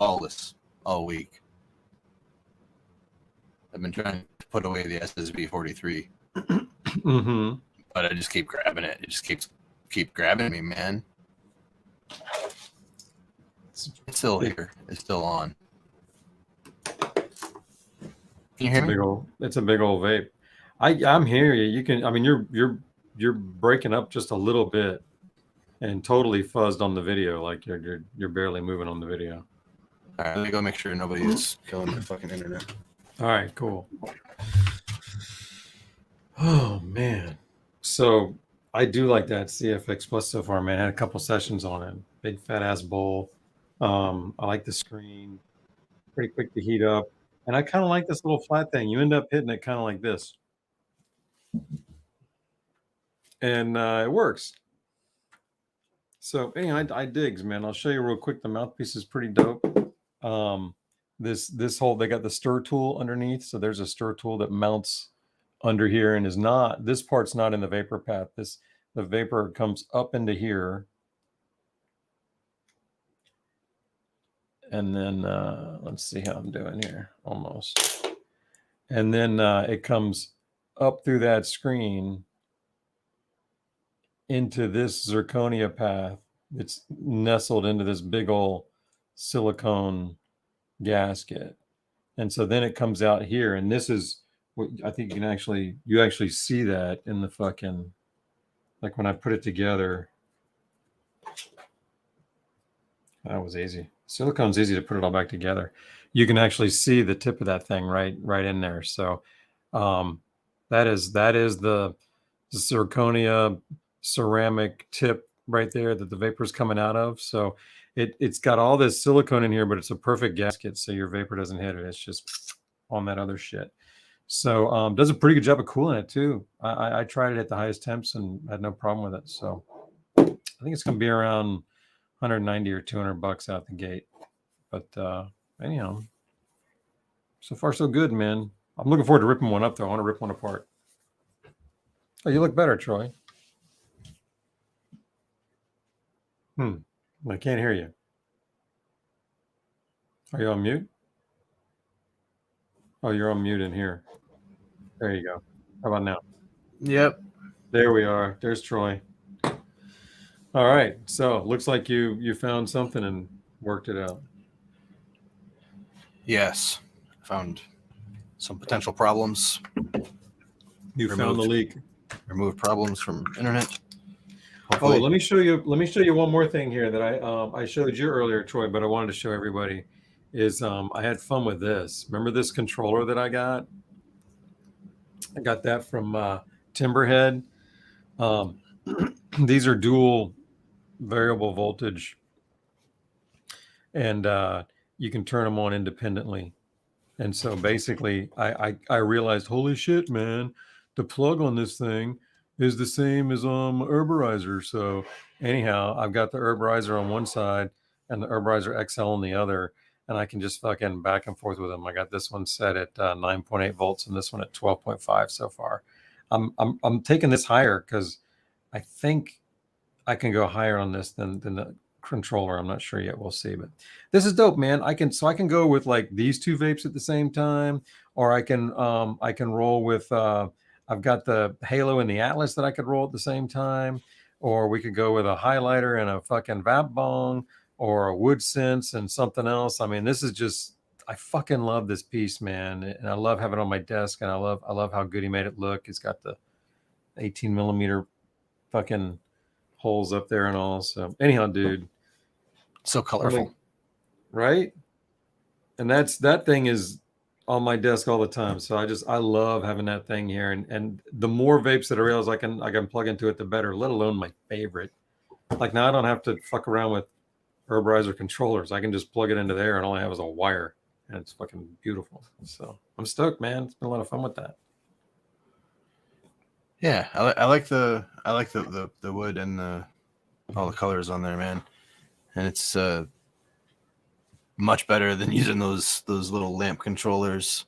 ballless all week. I've been trying to put away the SSB 43. Mm-hmm. But I just keep grabbing it. It just keep grabbing me, man. It's still here. It's still on. Can you hear me? It's a big old vape. I'm hearing you. You can. I mean, you're breaking up just a little bit, and totally fuzzed on the video. Like you're barely moving on the video. All right, let me go make sure nobody's killing the fucking internet. All right, cool. Oh man. So I do like that CFX Plus so far, man. I had a couple sessions on it. Big fat ass bowl. I like the screen, pretty quick to heat up. And I kind of like this little flat thing. You end up hitting it kind of like this. And it works. So anyway, I digs, man. I'll show you real quick. The mouthpiece is pretty dope. This whole, they got the stir tool underneath. So there's a stir tool that mounts under here and is not, this part's not in the vapor path. The vapor comes up into here. And then let's see how I'm doing here, almost. And then it comes up through that screen into this zirconia path. It's nestled into this big old silicone gasket. And so then it comes out here, and this is what I think you actually see that in the fucking, like when I put it together. That was easy. Silicone's easy to put it all back together. You can actually see the tip of that thing right in there. So that is the zirconia ceramic tip right there that the vapor is coming out of. So it's got all this silicone in here, but it's a perfect gasket, so your vapor doesn't hit it. It's just on that other shit. So does a pretty good job of cooling it too. I tried it at the highest temps and had no problem with it. So I think it's gonna be around 190 or 200 bucks out the gate. But anyhow, so far so good, man. I'm looking forward to ripping one up though. I want to rip one apart. Oh, you look better, Troy. I can't hear you. Are you on mute? Oh, you're on mute in here. There you go. How about now? Yep. There we are. There's Troy. All right. So looks like you found something and worked it out. Yes. Found some potential problems. You found the leak. Removed problems from internet. Hopefully. Oh, let me show you one more thing here that I showed you earlier, Troy, but I wanted to show everybody is I had fun with this. Remember this controller that I got? I got that from Timberhead. These are dual variable voltage, and you can turn them on independently. And so basically I realized, holy shit, man, the plug on this thing is the same as Herbarizer. So anyhow, I've got the Herbarizer on one side and the Herbarizer XL on the other, and I can just fucking back and forth with them. I got this one set at 9.8 volts and this one at 12.5 so far. I'm taking this higher because I think I can go higher on this than the controller. I'm not sure yet. We'll see. But this is dope, man. I can go with like these two vapes at the same time, or I can roll with I've got the Halo and the Atlas that I could roll at the same time, or we could go with a highlighter and a fucking vape bong, or a wood sense and something else. I mean, this is just, I fucking love this piece, man. And I love having it on my desk, and I love how good he made it look. It's got the 18 millimeter fucking holes up there and all. So anyhow, dude, so colorful, right? And that thing is on my desk all the time. So I love having that thing here. And the more vapes that I realize I can plug into it, the better, let alone my favorite. Like now I don't have to fuck around with Herbarizer controllers. I can just plug it into there and all I have is a wire, and it's fucking beautiful. So I'm stoked, man. It's been a lot of fun with that. Yeah, I like the wood and all the colors on there, man. And it's much better than using those little lamp controllers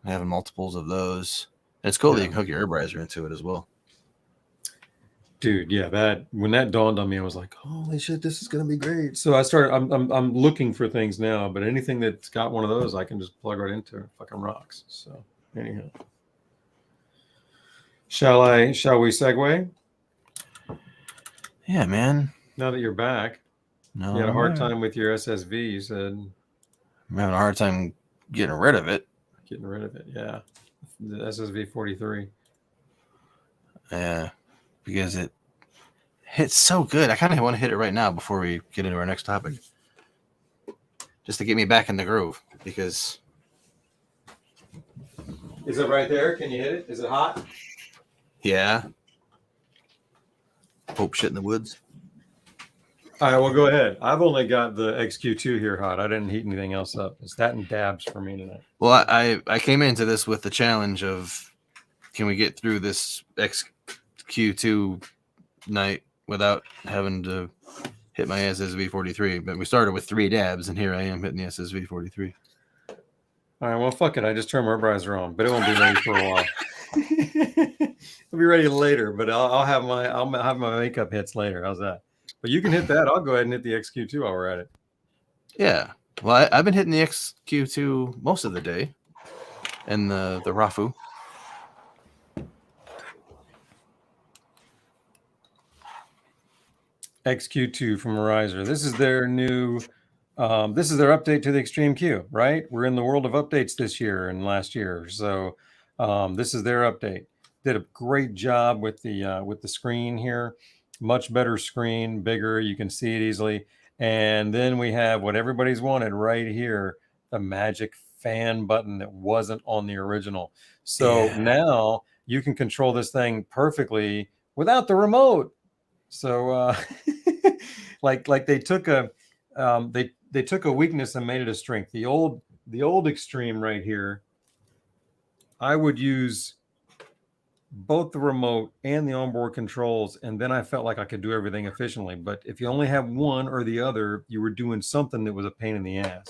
and having multiples of those. And it's cool that you can hook your Herbarizer into it as well. Dude, yeah, when that dawned on me, I was like, holy shit, this is gonna be great. So I'm looking for things now, but anything that's got one of those I can just plug right into it. Fucking rocks. So anyhow. Shall we segue? Yeah, man. Now that you're back. No, you had a hard time with your SSV, you said. I'm having a hard time getting rid of it. Getting rid of it, yeah. The SSV 43. Yeah, because it hits so good. I kind of want to hit it right now before we get into our next topic. Just to get me back in the groove, because... Is it right there? Can you hit it? Is it hot? Yeah. Hope shit in the woods. All right, well, go ahead. I've only got the XQ2 here hot. I didn't heat anything else up. It's that and dabs for me tonight. Well, I came into this with the challenge of, can we get through this XQ2 night without having to hit my SSV43? But we started with 3 dabs, and here I am hitting the SSV43. All right, well, fuck it. I just turned my herbalizer on, but it won't be ready for a while. It'll be ready later, but I'll have my makeup hits later. How's that? But you can hit that. I'll go ahead and hit the XQ2 while we're at it. Yeah. Well, I've been hitting the XQ2 most of the day, and the Rafu. XQ2 from Arizer. This is their new. This is their update to the Extreme Q. Right? We're in the world of updates this year and last year, so this is their update. Did a great job with the screen here. Much better screen, bigger. You can see it easily. And then we have what everybody's wanted right here, the magic fan button that wasn't on the original. So now you can control this thing perfectly without the remote. So like they took a they took a weakness and made it a strength. The old Extreme right here, I would use both the remote and the onboard controls, and then I felt like I could do everything efficiently. But if you only have one or the other, you were doing something that was a pain in the ass.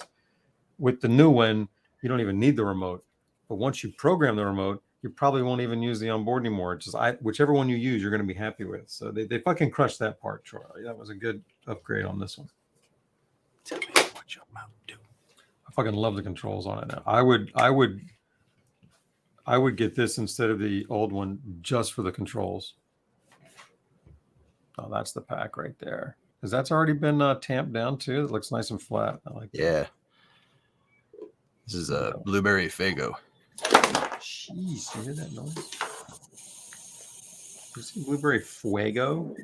With the new one, you don't even need the remote. But once you program the remote, you probably won't even use the onboard anymore. It's just whichever one you use, you're going to be happy with. So they fucking crushed that part, Troy. That was a good upgrade on this one. Tell me what your mouth do. I fucking love the controls on it now. I would get this instead of the old one just for the controls. Oh, that's the pack right there. Because that's already been tamped down too. It looks nice and flat. I like that. Yeah. This is a blueberry Fago. Jeez, you hear that noise? You see blueberry Fuego?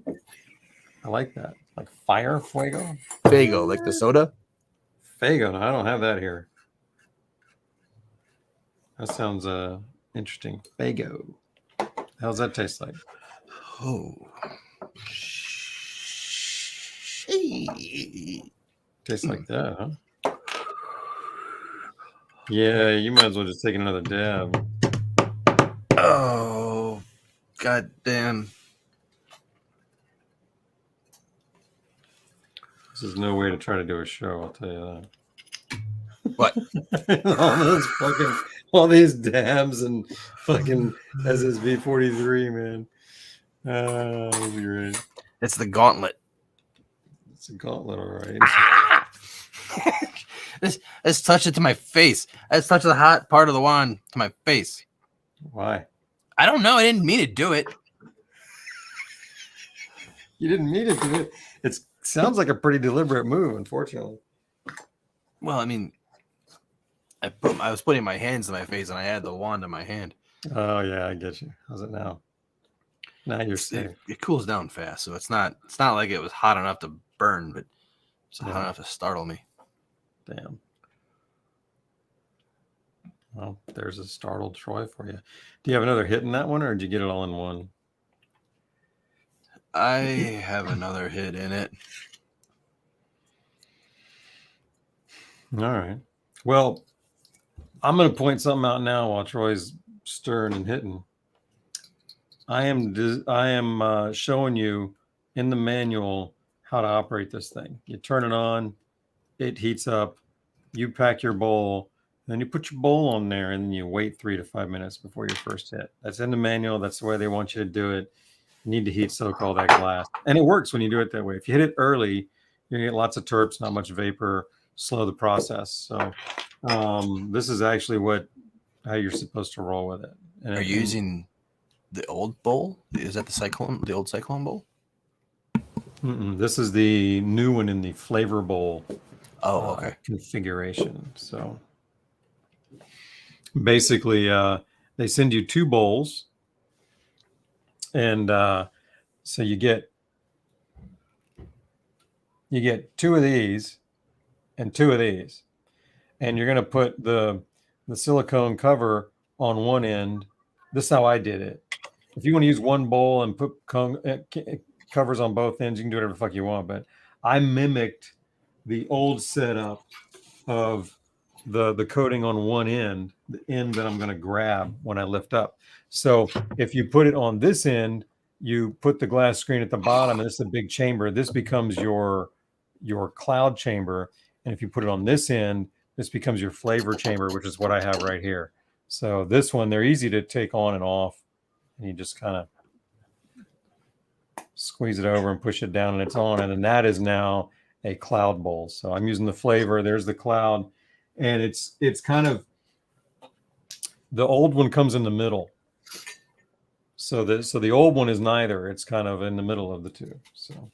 I like that. Like fire Fuego? Fago, like the soda? Fago. No, I don't have that here. That sounds interesting. Fago. How's that taste like? Oh. Tastes like that, huh? Yeah, you might as well just take another dab. Oh, god damn. This is no way to try to do a show, I'll tell you that. What? all these dabs and fucking SSV43, man. That'll be great. It's the gauntlet. It's a gauntlet, all right. Let's touch it to my face. Let's touch the hot part of the wand to my face. Why? I don't know. I didn't mean to do it. You didn't mean it to do it. It sounds like a pretty deliberate move, unfortunately. Well, I mean, I was putting my hands to my face and I had the wand in my hand. Oh yeah, I get you. How's it now? Now you're safe. It cools down fast, so it's not like it was hot enough to burn, but it's hot enough to startle me. Damn. Well, there's a startled Troy for you. Do you have another hit in that one, or did you get it all in one? I have another hit in it. All right. Well, I'm going to point something out now while Troy's stirring and hitting. I am showing you in the manual how to operate this thing. You turn it on, it heats up, you pack your bowl, then you put your bowl on there, and then you wait 3 to 5 minutes before your first hit. That's in the manual. That's the way they want you to do it. You need to heat soak all that glass. And it works when you do it that way. If you hit it early, you're going to get lots of terps, not much vapor, slow the process. So this is actually how you're supposed to roll with it. And Are you using the old bowl? Is that the old Cyclone bowl? This is the new one in the flavor bowl. Oh, okay. Configuration. So basically, they send you 2 bowls, and so you get 2 of these and 2 of these, and you're going to put the silicone cover on one end. This is how I did it. If you want to use one bowl and put covers on both ends, you can do whatever the fuck you want, but I mimicked the old setup of the coating on one end, the end that I'm going to grab when I lift up. So if you put it on this end, you put the glass screen at the bottom, and this is a big chamber. This becomes your cloud chamber. And if you put it on this end, this becomes your flavor chamber, which is what I have right here. So this one, they're easy to take on and off. And you just kind of squeeze it over and push it down, and it's on. And then that is now a cloud bowl. So I'm using the flavor. There's the cloud. And it's kind of, the old one comes in the middle. So the old one is neither. It's kind of in the middle of the two. So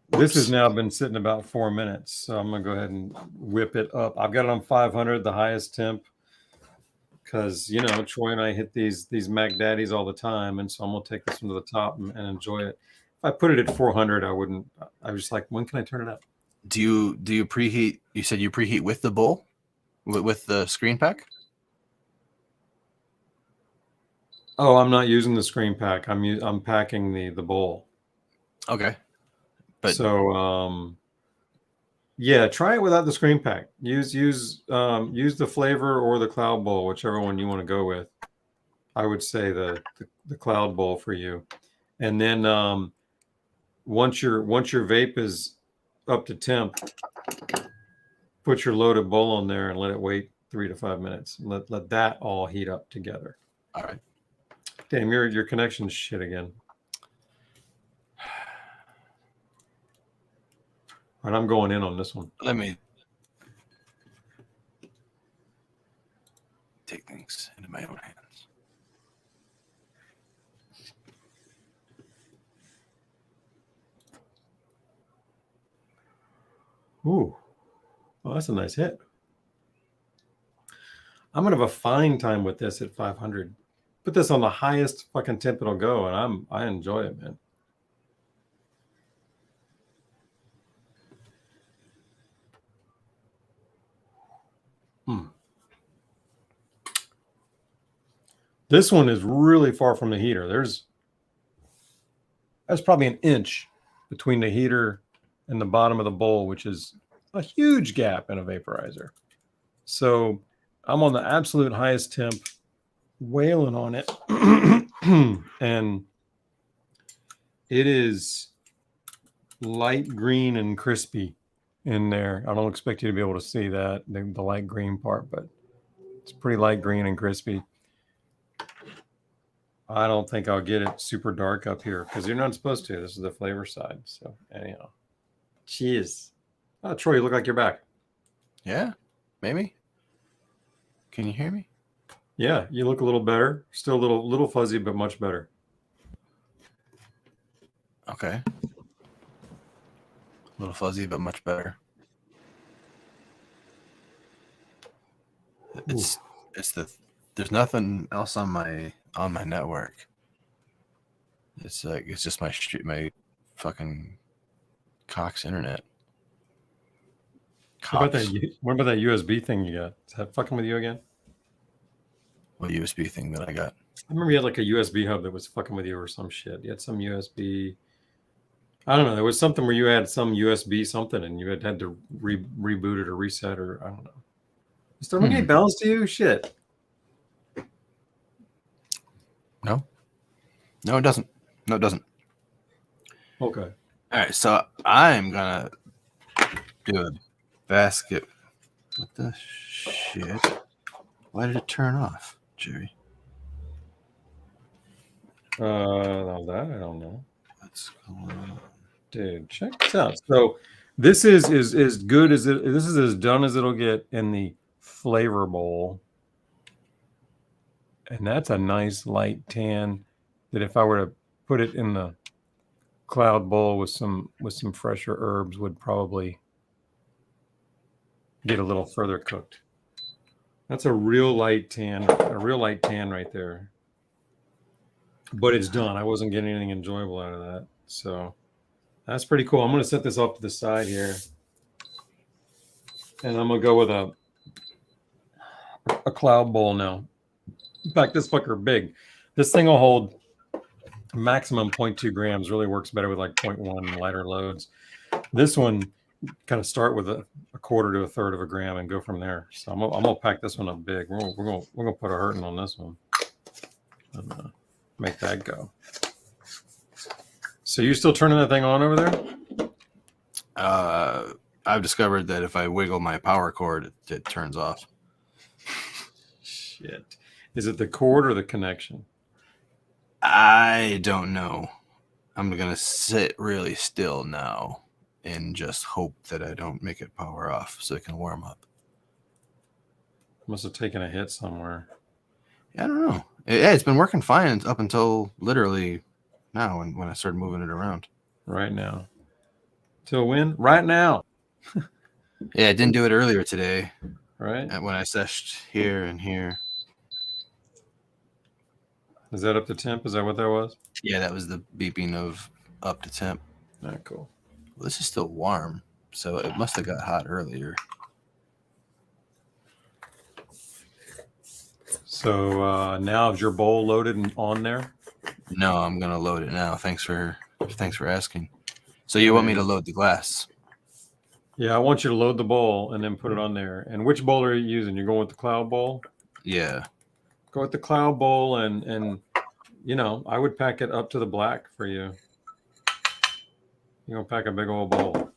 this has now been sitting about 4 minutes. So I'm gonna go ahead and whip it up. I've got it on 500, the highest temp, because Troy and I hit these Mac Daddies all the time, and so I'm gonna take this one to the top and enjoy it. If I put it at 400, I wouldn't. I was just like, when can I turn it up? Do you preheat? You said you preheat with the bowl, with the screen pack. Oh, I'm not using the screen pack. I'm packing the bowl. Okay. But so yeah, try it without the screen pack. Use the flavor or the cloud bowl, whichever one you want to go with. I would say the cloud bowl for you. And then once your vape is up to temp, put your loaded bowl on there and let it wait 3 to 5 minutes. Let that all heat up together. All right. Damn, your connection's shit again. All right, I'm going in on this one. Let me take things into my own hands. Ooh, well, that's a nice hit. I'm gonna have a fine time with this at 500. Put this on the highest fucking temp it'll go, and I enjoy it, man. This one is really far from the heater. That's probably an inch between the heater and the bottom of the bowl, which is a huge gap in a vaporizer. So I'm on the absolute highest temp, wailing on it. And it is light green and crispy in there. I don't expect you to be able to see that, the light green part, but it's pretty light green and crispy. I don't think I'll get it super dark up here because you're not supposed to. This is the flavor side. So anyhow, cheers. Oh, Troy, you look like you're back. Yeah, maybe. Can you hear me? Yeah, you look a little better. Still a little fuzzy, but much better. Okay. A little fuzzy, but much better. It's there's nothing else on my network. It's just my fucking Cox internet. What about that USB thing you got? Is that fucking with you again? What USB thing that I got? I remember you had like a USB hub that was fucking with you or some shit. You had some USB. I don't know. There was something where you had some USB something and you had to reboot it or reset or I don't know. Does there make any balance to you? Shit. No, it doesn't. No, it doesn't. Okay. All right, so I'm gonna do a basket. What the shit? Why did it turn off, Jerry? That I don't know. What's going on? Dude, check this out. So this is as good as it. This is as done as it'll get in the flavor bowl, and that's a nice light tan. That if I were to put it in the cloud bowl with some fresher herbs, would probably get a little further cooked. That's a real light tan right there. But it's done. I wasn't getting anything enjoyable out of that. So that's pretty cool. I'm going to set this off to the side here. And I'm going to go with a cloud bowl now. In fact, this fucker big. This thing will hold maximum 0.2 grams really works better with like 0.1 lighter loads. This one kind of start with a quarter to a third of a gram and go from there. So I'm gonna pack this one up big. We're gonna put a hurting on this one and make that go. So you still turning that thing on over there? I've discovered that if I wiggle my power cord, it turns off. Shit. Is it the cord or the connection? I don't know. I'm going to sit really still now and just hope that I don't make it power off so it can warm up. Must have taken a hit somewhere. I don't know. It's been working fine up until literally now when I started moving it around. Right now. Till when? Right now. Yeah, I didn't do it earlier today. Right? When I seshed here and here. Is that up to temp? Is that what that was? Yeah, that was the beeping of up to temp. Ah, cool. Well, this is still warm, so it must have got hot earlier. So now is your bowl loaded and on there? No, I'm gonna load it now. Thanks for asking. So you want me to load the glass? Yeah, I want you to load the bowl and then put it on there. And which bowl are you using? You're going with the cloud bowl? Yeah. Go with the cloud bowl and you know, I would pack it up to the black for you. You're gonna pack a big old bowl.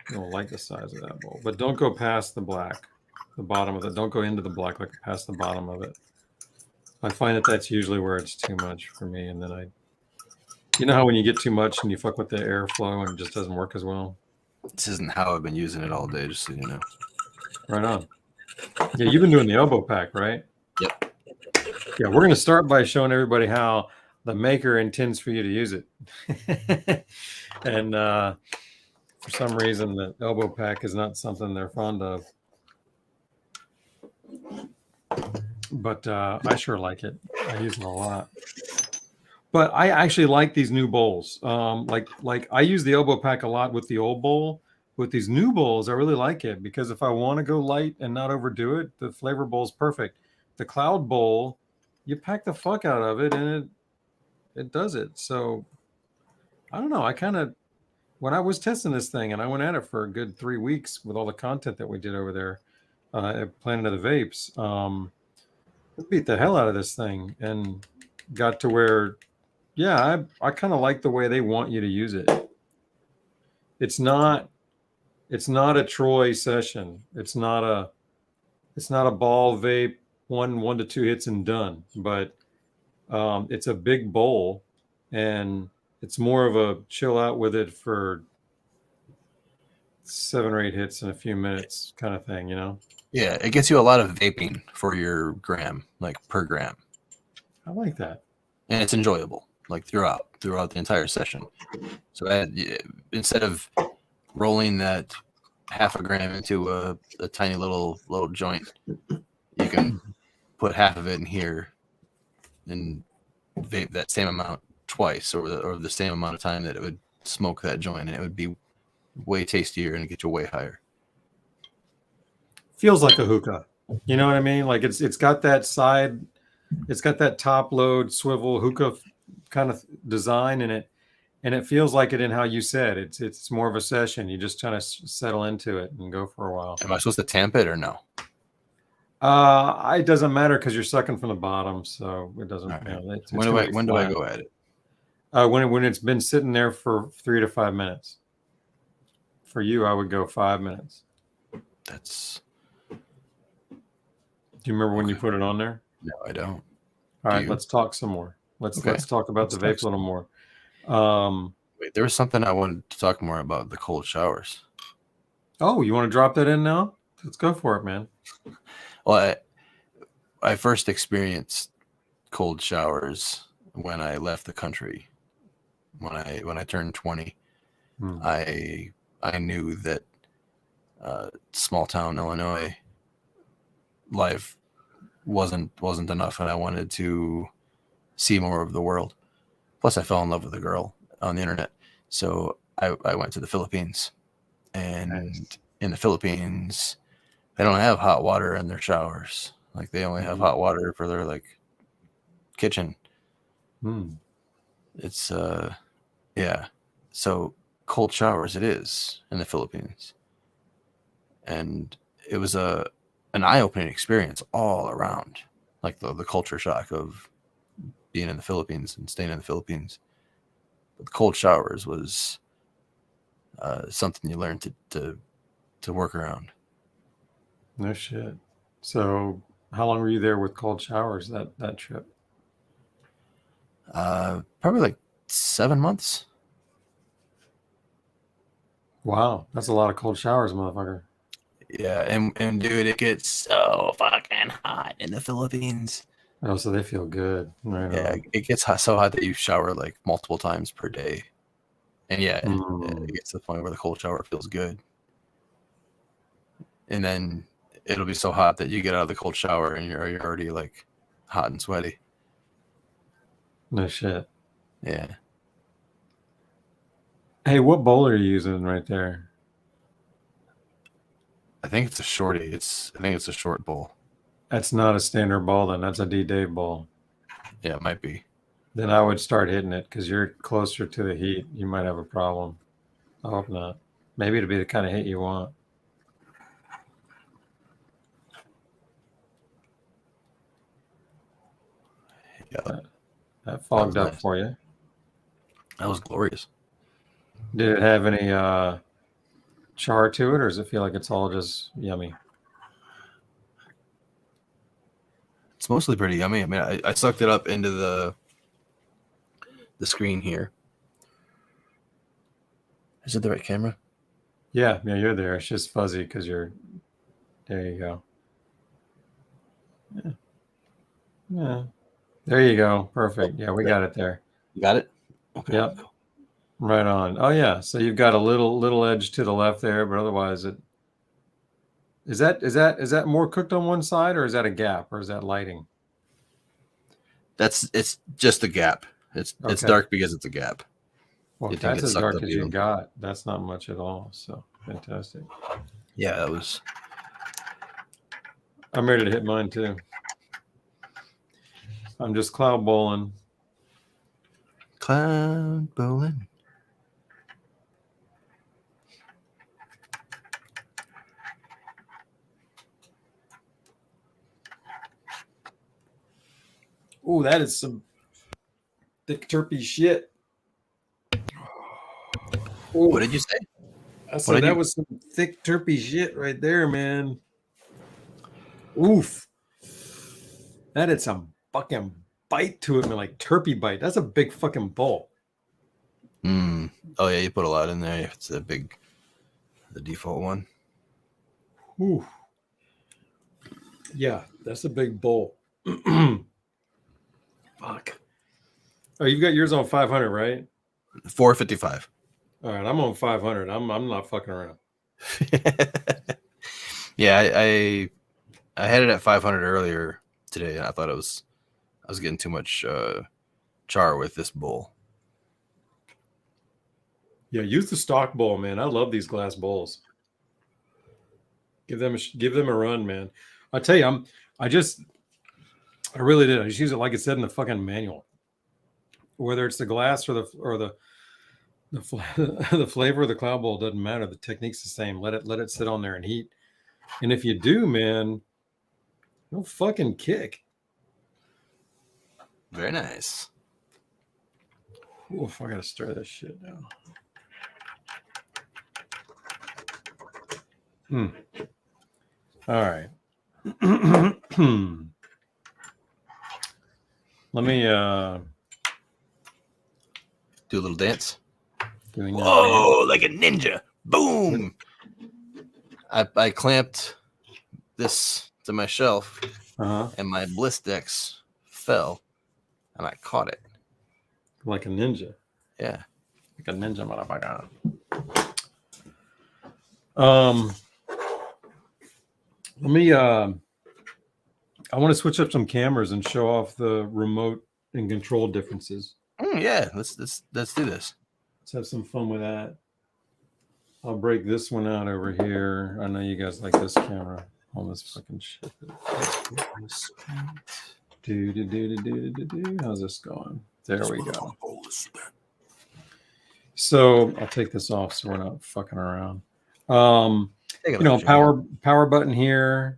You don't like the size of that bowl, but don't go past the black, the bottom of it. Don't go into the black, like past the bottom of it. I find that that's usually where it's too much for me. And then you know how when you get too much and you fuck with the airflow and it just doesn't work as well? This isn't how I've been using it all day, just so you know. Right on. Yeah, you've been doing the elbow pack, right? Yep. Yeah, we're going to start by showing everybody how the maker intends for you to use it. And for some reason, the elbow pack is not something they're fond of. But I sure like it. I use it a lot. But I actually like these new bowls. Like I use the elbow pack a lot with the old bowl. With these new bowls, I really like it because if I want to go light and not overdo it, the flavor bowl is perfect. The cloud bowl, you pack the fuck out of it and it does it. So I don't know. I kind of, when I was testing this thing and I went at it for a good 3 weeks with all the content that we did over there at Planet of the Vapes, I beat the hell out of this thing and got to where, yeah, I kind of like the way they want you to use it. It's not a Troy session. It's not a ball vape, one to two hits and done, but it's a big bowl and it's more of a chill out with it for 7 or 8 hits in a few minutes kind of thing, you know? Yeah, it gets you a lot of vaping for your gram, like per gram. I like that. And it's enjoyable, like throughout the entire session. So instead of rolling that half a gram into a tiny little joint, you can put half of it in here and vape that same amount twice or the same amount of time that it would smoke that joint, and it would be way tastier and get you way higher. Feels like a hookah. You know what I mean? Like it's got that side, it's got that top load swivel hookah kind of design in it. And it feels like it in how you said. It's more of a session. You just trying to settle into it and go for a while. Am I supposed to tamp it or no? It doesn't matter because you're sucking from the bottom, so it doesn't. Right. You know, it's When do I go at it? When it's been sitting there for 3 to 5 minutes. For you, I would go 5 minutes. That's. Do you remember when you put it on there? No, I don't. All right, let's talk some more. Let's talk about the vape a little more. Wait, there was something I wanted to talk more about, the cold showers. Oh, you want to drop that in now? Let's go for it, man. Well, I first experienced cold showers when I left the country. When I turned 20, I knew that small town Illinois life wasn't enough, and I wanted to see more of the world. Plus, I fell in love with a girl on the internet. So I went to the Philippines. And in the Philippines, they don't have hot water in their showers. Like, they only have hot water for their, like, kitchen. Hmm. It's yeah. So cold showers it is in the Philippines. And it was an eye-opening experience all around. Like the culture shock of being in the Philippines and staying in the Philippines. But the cold showers was something you learned to work around. No shit. So, how long were you there with cold showers that trip? Probably like 7 months. Wow, that's a lot of cold showers, motherfucker. Yeah, and dude, it gets so fucking hot in the Philippines. Oh, so they feel good, right? Yeah, it gets so hot that you shower like multiple times per day. And yeah, it gets to the point where the cold shower feels good. And then it'll be so hot that you get out of the cold shower and you're already like hot and sweaty. No shit. Yeah. Hey, what bowl are you using right there? I think it's a shorty. I think it's a short bowl. That's not a standard bowl, then. That's a D-Dave bowl. Yeah, it might be. Then I would start hitting it because you're closer to the heat. You might have a problem. I hope not. Maybe it'll be the kind of hit you want. Yeah, That fogged was up nice. for you. That was glorious. Did it have any char to it, or does it feel like it's all just yummy? It's mostly pretty yummy. I mean, I sucked it up into the screen here. Is it the right camera? Yeah, you're there. It's just fuzzy because you're. There you go. Yeah. There you go. Perfect. Yeah, we got it there. You got it? Okay. Yep. Right on. Oh yeah. So you've got a little edge to the left there, but otherwise it is that more cooked on one side, or is that a gap, or is that lighting? It's just a gap. It's Okay. dark because it's a gap. Well, You if think that's it's as sucked dark up as you even. got, that's not much at all. So fantastic. Yeah, that was. I'm ready to hit mine too. I'm just cloud bowling. Cloud bowling. Ooh, that is some thick terpy shit. Ooh, What did you say? I said that was some thick terpy shit right there, man. Oof. That had some fucking bite to it, man, like terpy bite. That's a big fucking bowl. Oh yeah, you put a lot in there. It's the default one. Ooh. Yeah, that's a big bowl. Fuck. Oh, you've got yours on 500, right? 455. All right, I'm on 500. I'm not fucking around. Yeah, I had it at 500 earlier today, and I thought I was getting too much char with this bowl. Yeah, use the stock bowl, man. I love these glass bowls. Give them a run, man. I tell you, I really did. I just use it like it said in the fucking manual. Whether it's the glass or the flavor of the cloud bowl doesn't matter. The technique's the same. Let it sit on there and heat. And if you do, man, no fucking kick. Very nice. Oof, I gotta stir this shit down. All right. Let me Do a little dance. Whoa, like a ninja. Boom. I clamped this to my shelf, and my bliss decks fell, and I caught it. Like a ninja. Yeah. Like a ninja motherfucker. Let me I want to switch up some cameras and show off the remote and control differences. Yeah, let's do this. Let's have some fun with that. I'll break this one out over here. I know you guys like this camera. All this fucking shit. How's this going? There we go. So I'll take this off so we're not fucking around. Power button here,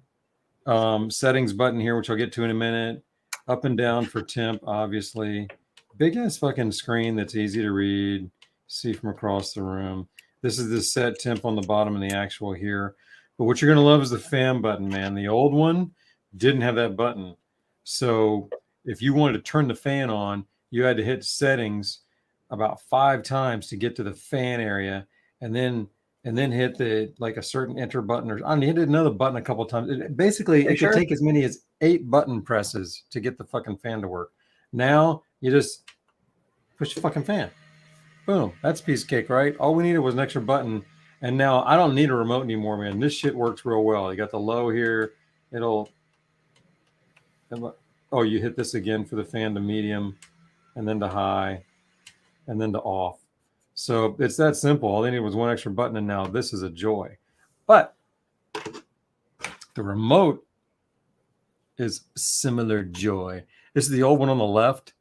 settings button here, which I'll get to in a minute. Up and down for temp, obviously. Big ass fucking screen that's easy to read, see from across the room. This is the set temp on the bottom and the actual here. But what you're gonna love is the fan button, man. The old one didn't have that button. So if you wanted to turn the fan on, you had to hit settings about 5 times to get to the fan area, and then hit the like a certain enter button, or I hit another button a couple of times. It could take as many as 8 button presses to get the fucking fan to work. Now you just push the fucking fan. Boom. That's a piece of cake, right? All we needed was an extra button, and now I don't need a remote anymore, man. This shit works real well. You got the low here. You hit this again for the fan to medium, and then to high, and then to off. So it's that simple. All they needed was one extra button, and now this is a joy. But the remote is similar joy. This is the old one on the left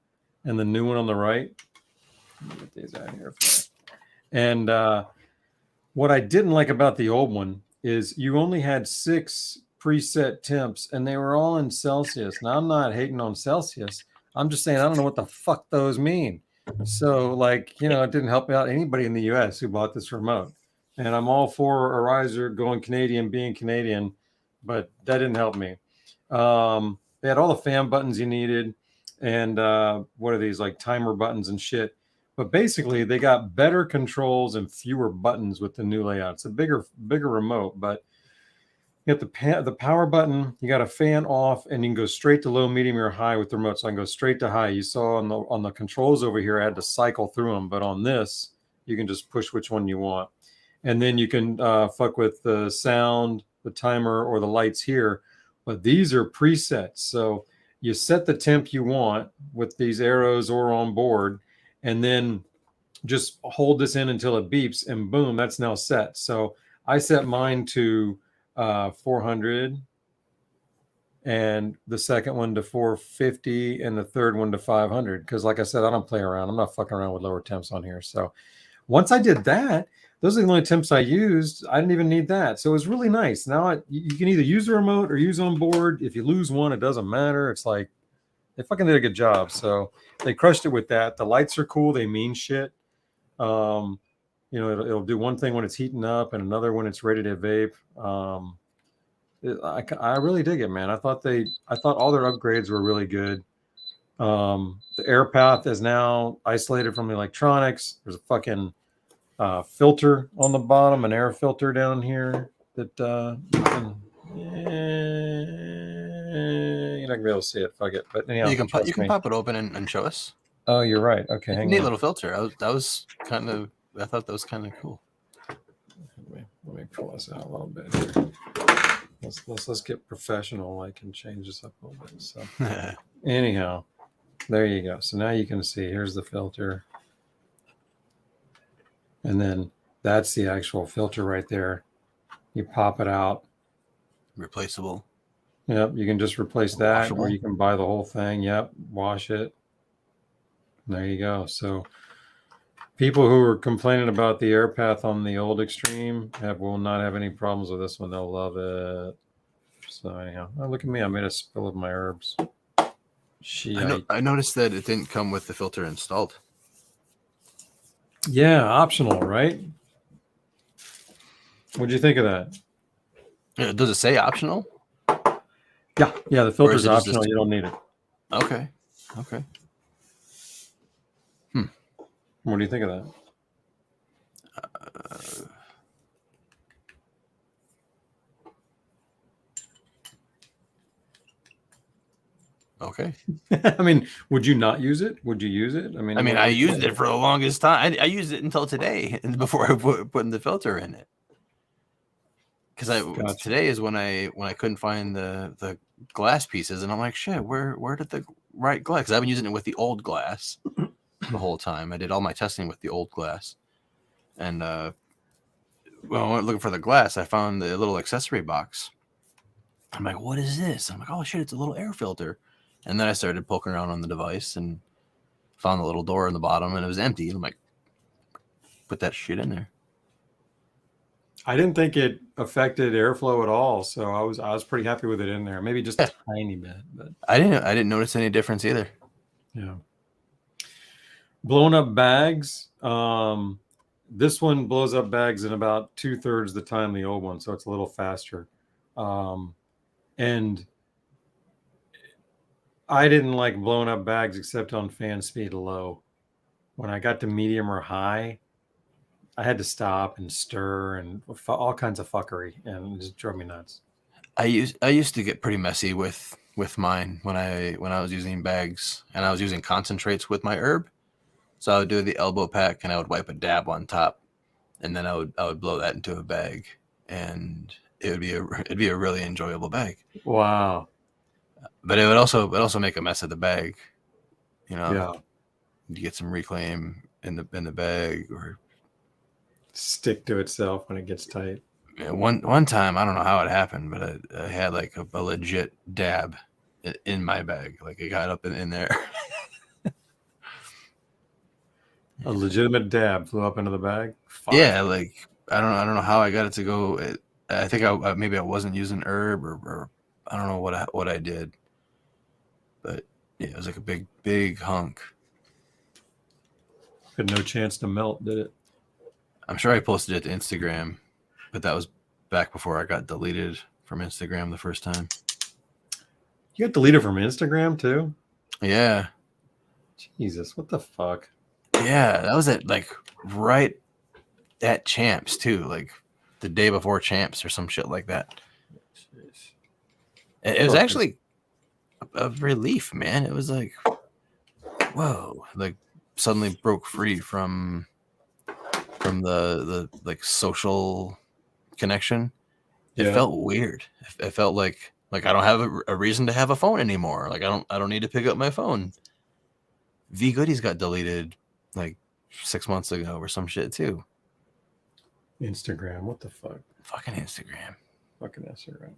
and the new one on the right. Let me get these out here. And what I didn't like about the old one is you only had 6 preset temps, and they were all in Celsius. Now, I'm not hating on Celsius. I'm just saying I don't know what the fuck those mean. So, it didn't help out anybody in the U.S. who bought this remote. And I'm all for Arizer going Canadian, being Canadian, but that didn't help me. They had all the fan buttons you needed, and what are these, like timer buttons and shit. But basically, they got better controls and fewer buttons with the new layout. It's a bigger remote, but you got the power button, you got a fan off, and you can go straight to low, medium, or high with the remote. So I can go straight to high. You saw on the controls over here, I had to cycle through them, but on this, you can just push which one you want. And then you can fuck with the sound, the timer, or the lights here. But these are presets. So you set the temp you want with these arrows or on board, and then just hold this in until it beeps, and boom, that's now set. So I set mine to 400, and the second one to 450, and the third one to 500, because like I said, I don't play around. I'm not fucking around with lower temps on here. So once I did that, those are the only temps I used. I didn't even need that. So it was really nice. Now you can either use the remote or use on board. If you lose one, it doesn't matter. It's like they fucking did a good job. So they crushed it with that. The lights are cool. They mean shit. It'll do one thing when it's heating up and another when it's ready to vape. I really dig it, man. I thought all their upgrades were really good. The air path is now isolated from the electronics. There's a fucking filter on the bottom, an air filter down here that you're not gonna be able to see it. Fuck it. But anyhow, you can pop it open and show us. Oh, you're right. Okay, hang on. Neat little filter. I thought that was kind of cool. Let me pull this out a little bit here. Let's get professional. I can change this up a little bit. So anyhow, there you go. So now you can see. Here's the filter, and then that's the actual filter right there. You pop it out. Replaceable. Yep, you can just replace that, Washable. or you can buy the whole thing. Yep, wash it. There you go. So people who are complaining about the air path on the old Extreme will not have any problems with this one. They'll love it. So anyhow, look at me. I made a spill of my herbs. I noticed that it didn't come with the filter installed. Yeah, optional, right? What'd you think of that? Does it say optional? Yeah, the filter's optional. You don't need it. Okay. What do you think of that? Okay. I mean, would you not use it? Would you use it? I used it for the longest time. I used it until today, and before I putting the filter in it. Because today is when I couldn't find the glass pieces, and I'm like, shit, where did the right glass? Because I've been using it with the old glass the whole time. I did all my testing with the old glass, and when I went looking for the glass, I found the little accessory box. I'm like, what is this? I'm like, oh shit, it's a little air filter. And then I started poking around on the device and found the little door in the bottom, and it was empty. And I'm like, put that shit in there. I didn't think it affected airflow at all, so I was pretty happy with it in there. Maybe just a tiny bit, but I didn't notice any difference either. yeah. Blown up bags. This one blows up bags in about 2/3 the time the old one, so it's a little faster. And I didn't like blown up bags except on fan speed low. When I got to medium or high, I had to stop and stir and all kinds of fuckery, and it just drove me nuts. I used to get pretty messy with mine when I was using bags, and I was using concentrates with my herb. So I would do the elbow pack, and I would wipe a dab on top, and then I would blow that into a bag, and it'd be a really enjoyable bag. Wow. But it would also make a mess of the bag, you know. Yeah. You get some reclaim in the bag, or Stick to itself when it gets tight. yeah, one time, I don't know how it happened, but I had like a legit dab in my bag. Like it got up in there. A legitimate dab flew up into the bag. Fuck. Yeah, like I don't know how I got it to go. I think maybe I wasn't using herb, or I don't know what I did, but yeah, it was like a big hunk. Had no chance to melt, did it? I'm sure I posted it to Instagram, but that was back before I got deleted from Instagram the first time. You got deleted from Instagram too? Yeah. Jesus, what the fuck? Yeah, that was right at Champs too, like the day before Champs or some shit like that. Jeez. It was actually a relief, man. It was like, whoa, like suddenly broke free from the like social connection. It Yeah. felt weird. It felt like I don't have a reason to have a phone anymore. Like I don't need to pick up my phone. V Goodies got deleted like 6 months ago or some shit too. Instagram, what the fuck? Fucking Instagram. Fucking Instagram.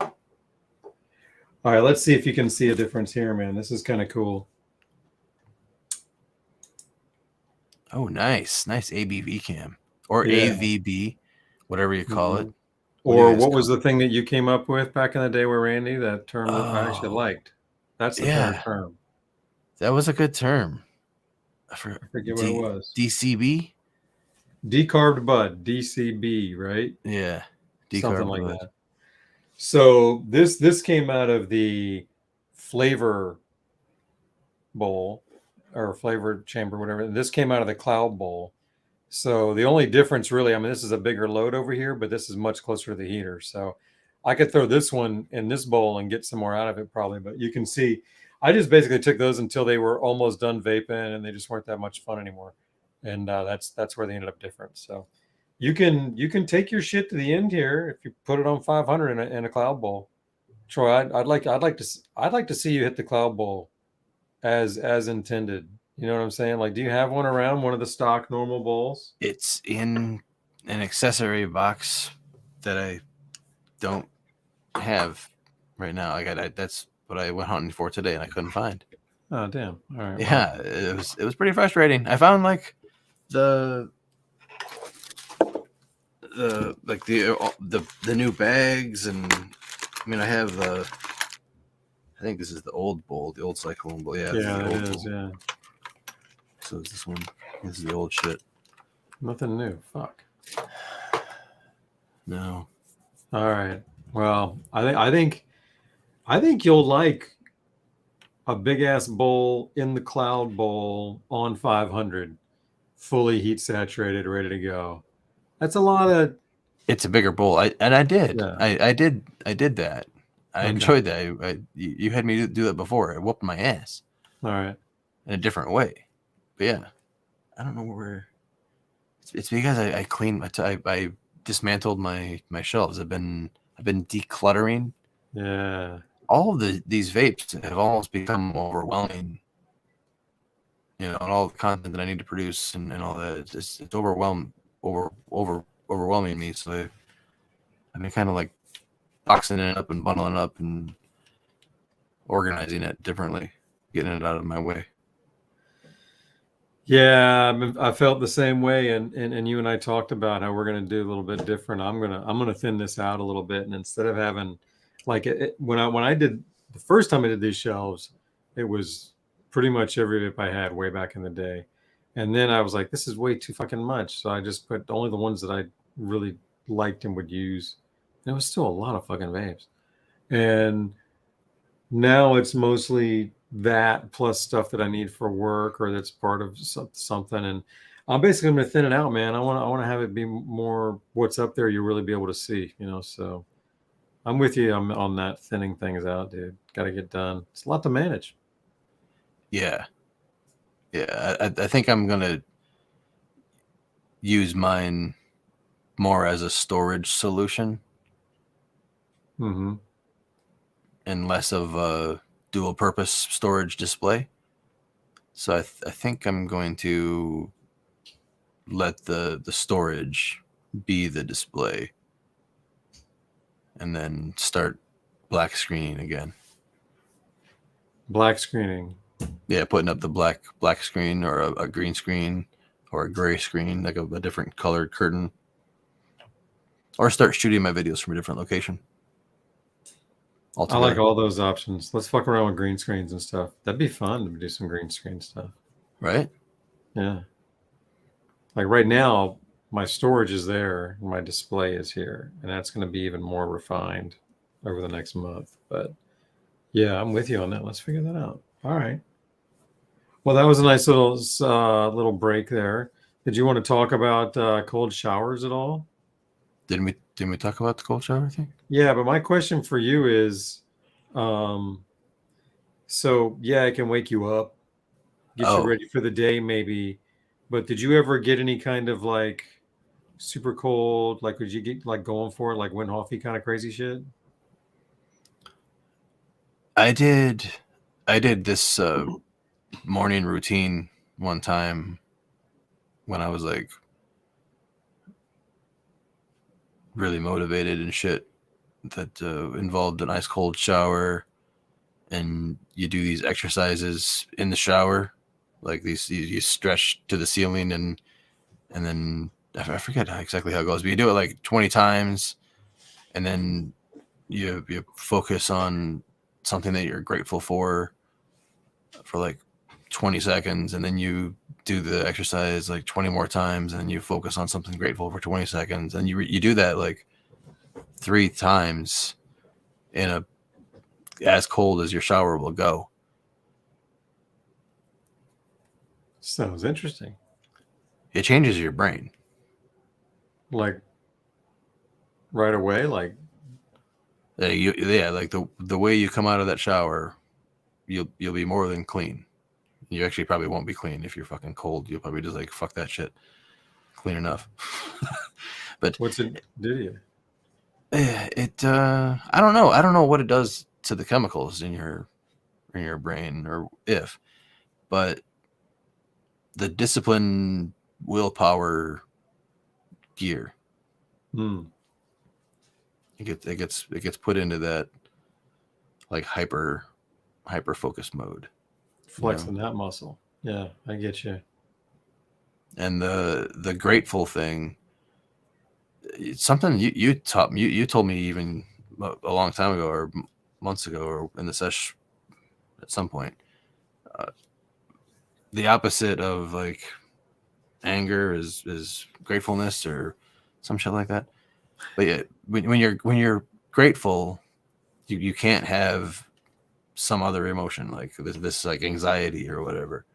All right, let's see if you can see a difference here, man. This is kind of cool. Oh, nice ABV cam or Yeah. AVB, whatever you call it. Or what was the thing that you came up with back in the day with Randy? That term that I actually Oh. liked. That's the Yeah. third term. That was a good term. I forget what it was. DCB? Decarved bud, DCB, right? Yeah. Something like bud. that. So this came out of the flavor bowl or flavor chamber, whatever. This came out of the cloud bowl. So the only difference really, I mean, this is a bigger load over here, but this is much closer to the heater. So I could throw this one in this bowl and get some more out of it probably, but you can see, I just basically took those until they were almost done vaping and they just weren't that much fun anymore. And that's where they ended up different. So you can take your shit to the end here if you put it on 500 in a cloud bowl. Troy, I'd like to see you hit the cloud bowl as intended. You know what I'm saying? Like, do you have one around, one of the stock normal bowls? It's in an accessory box that I don't have right now. That's what I went hunting for today, and I couldn't find. Oh damn! All right. Yeah, it was pretty frustrating. I found like the new bags, and I mean I have I think this is the old bowl, the old cyclone bowl. Yeah, Yeah, it it is. Yeah. So is this one? This is the old shit. Nothing new. Fuck. No. All right. Well, I think you'll like a big ass bowl in the cloud bowl on 500, fully heat saturated, ready to go. That's a lot of. It's a bigger bowl. I did. Yeah. I did that. I Okay. enjoyed that. You had me do that before. It whooped my ass All right. in a different way. But yeah, I don't know where. It's because I cleaned. I dismantled my shelves. I've been decluttering. Yeah. All of these vapes have almost become overwhelming. You know, and all the content that I need to produce and all that. It's overwhelming me. So I've been kind of like boxing it up and bundling it up and organizing it differently. getting it out of my way. Yeah, I felt the same way, and you and I talked about how we're going to do a little bit different. I'm gonna thin this out a little bit, and instead of having like when I did the first time I did these shelves, it was pretty much every VIP I had way back in the day, and then I was like, this is way too fucking much, so I just put only the ones that I really liked and would use. And it was still a lot of fucking vapes, and now it's mostly that plus stuff that I need for work or that's part of something. And I'm basically going to thin it out, man. I want to have it be more what's up there. You really be able to see, so I'm with you on that thinning things out, dude. Got to get done. It's a lot to manage. Yeah. I think I'm going to use mine more as a storage solution. Mm-hmm. And less of a dual purpose storage display. So I think I'm going to let the storage be the display and then start black screening again. Black screening. Yeah, putting up the black screen or a green screen or a gray screen, like a different colored curtain. Or start shooting my videos from a different location. Altogether. I like all those options. Let's fuck around with green screens and stuff. That'd be fun to do some green screen stuff. Right? Yeah. Like right now, my storage is there and my display is here. And that's going to be even more refined over the next month. But yeah, I'm with you on that. Let's figure that out. All right. Well, that was a nice little break there. Did you want to talk about cold showers at all? Didn't we talk about the cold shower thing? Yeah, but my question for you is, so yeah, it can wake you up, get you ready for the day maybe, but did you ever get any kind of like super cold, like would you get like going for it, like Wim Hof kind of crazy shit? I did this morning routine one time when I was like really motivated and shit that involved an ice cold shower, and you do these exercises in the shower, like these you stretch to the ceiling and then I forget exactly how it goes, but you do it like 20 times, and then you focus on something that you're grateful for like 20 seconds, and then you do the exercise like 20 more times, and you focus on something grateful for 20 seconds, and you do that like 3 times in a as cold as your shower will go. Sounds interesting. It changes your brain. Like right away, like like the way you come out of that shower, you'll be more than clean. You actually probably won't be clean if you're fucking cold. You'll probably just like fuck that shit. Clean enough. But what's it do to you? I don't know. I don't know what it does to the chemicals in your brain but the discipline, willpower gear. It gets put into that like hyper focus mode. Flexing that muscle. Yeah, I get you. And the grateful thing, it's something you taught me. You told me even a long time ago or months ago or in the sesh at some point. The opposite of like anger is gratefulness or some shit like that. But yeah, when you're grateful, you can't have some other emotion like this like anxiety or whatever.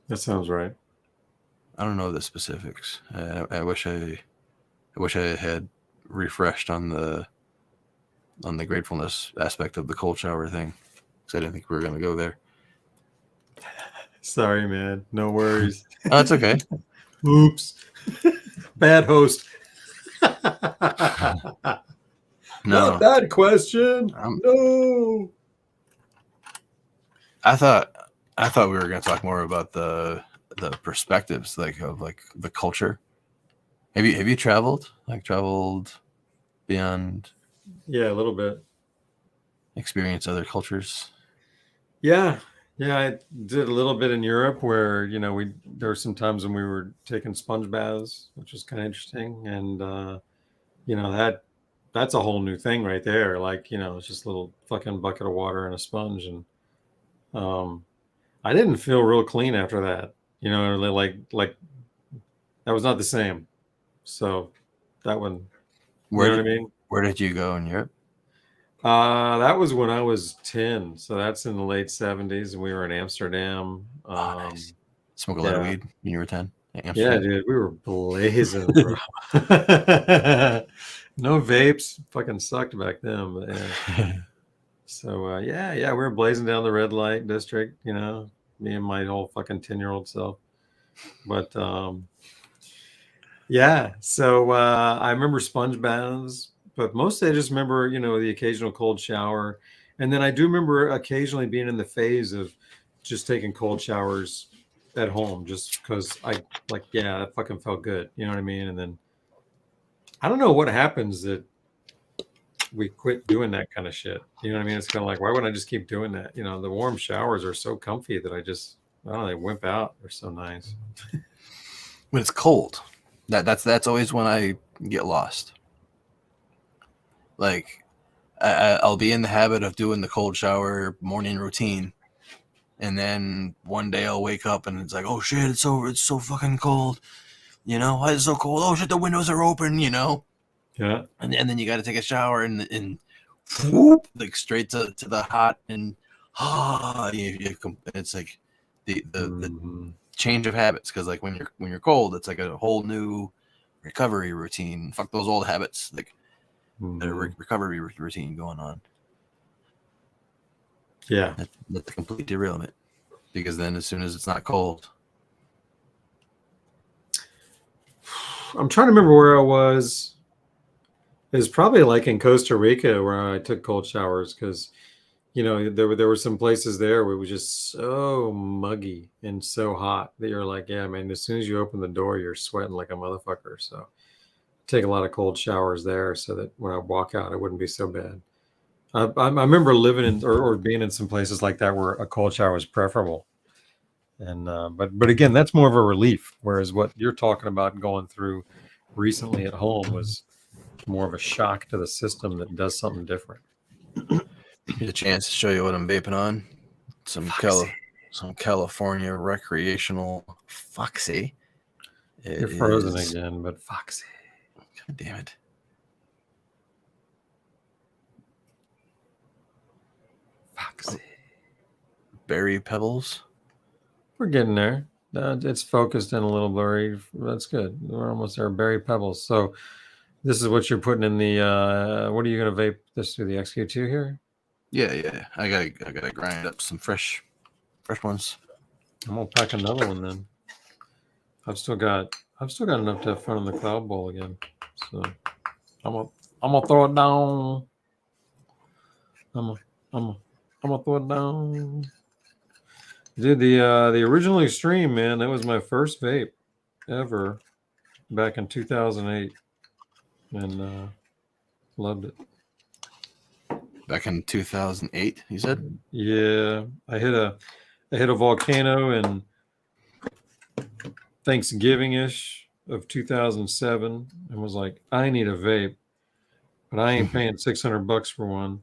That sounds right. I don't know the specifics. I wish I had refreshed on the gratefulness aspect of the cold shower thing, because I didn't think we were going to go there. Sorry, man. No worries. Oh, it's okay. Oops. Bad host. No. Not that question. No. I thought we were going to talk more about the perspectives of the culture. Have you traveled beyond? Yeah, a little bit. experience other cultures? Yeah. Yeah, I did a little bit in Europe where, there were some times when we were taking sponge baths, which was kind of interesting. And, that's a whole new thing right there. Like, it's just a little fucking bucket of water and a sponge. And I didn't feel real clean after that. Like that was not the same. So that one, you know what I mean? Where did you go in Europe? That was when I was 10. So that's in the late 70s, and we were in Amsterdam. Nice. Smoke a lot of weed when you were 10? Yeah, dude, we were blazing, bro. No vapes. Fucking sucked back then. But yeah. So, we were blazing down the red light district, me and my whole fucking 10-year-old self. But, so I remember sponge baths. But mostly I just remember, the occasional cold shower. And then I do remember occasionally being in the phase of just taking cold showers at home just because that fucking felt good. You know what I mean? And then I don't know what happens that we quit doing that kind of shit. You know what I mean? It's kind of like, why wouldn't I just keep doing that? The warm showers are so comfy that I don't know, they wimp out. They're so nice. When it's cold, that's always when I get lost. Like, I'll be in the habit of doing the cold shower morning routine, and then one day I'll wake up and it's like, oh shit, it's so fucking cold. Why is it so cold? Oh shit, the windows are open. Yeah. And then you got to take a shower and whoop, like straight to the hot and it's like the change of habits, because like when you're cold, it's like a whole new recovery routine. Fuck those old habits. Like. The recovery routine going on. Yeah. That's the complete derailment. Because then as soon as it's not cold. I'm trying to remember where I was. It was probably like in Costa Rica where I took cold showers because, there were some places there where it was just so muggy and so hot that you're like, yeah, man, as soon as you open the door, you're sweating like a motherfucker. So take a lot of cold showers there so that when I walk out, it wouldn't be so bad. I remember living in or being in some places like that where a cold shower is preferable. And but again, that's more of a relief. Whereas what you're talking about going through recently at home was more of a shock to the system that does something different. Here's a chance to show you what I'm vaping on. Some California recreational Foxy. You're frozen again, but Foxy. God damn it. Foxy. Berry Pebbles. We're getting there. It's focused and a little blurry. That's good. We're almost there. Berry Pebbles. So this is what you're putting in the what are you going to vape this through the XQ2 here? Yeah. I gotta grind up some fresh ones. I'm gonna pack another one then. I've still got enough to have fun in the cloud bowl again. So I'm gonna throw it down. I'm gonna throw it down. Did the original Extreme, man. That was my first vape ever back in 2008, and loved it. Back in 2008, you said? Yeah, I hit a volcano in Thanksgiving-ish of 2007 and was like, I need a vape, but I ain't paying $600 for one.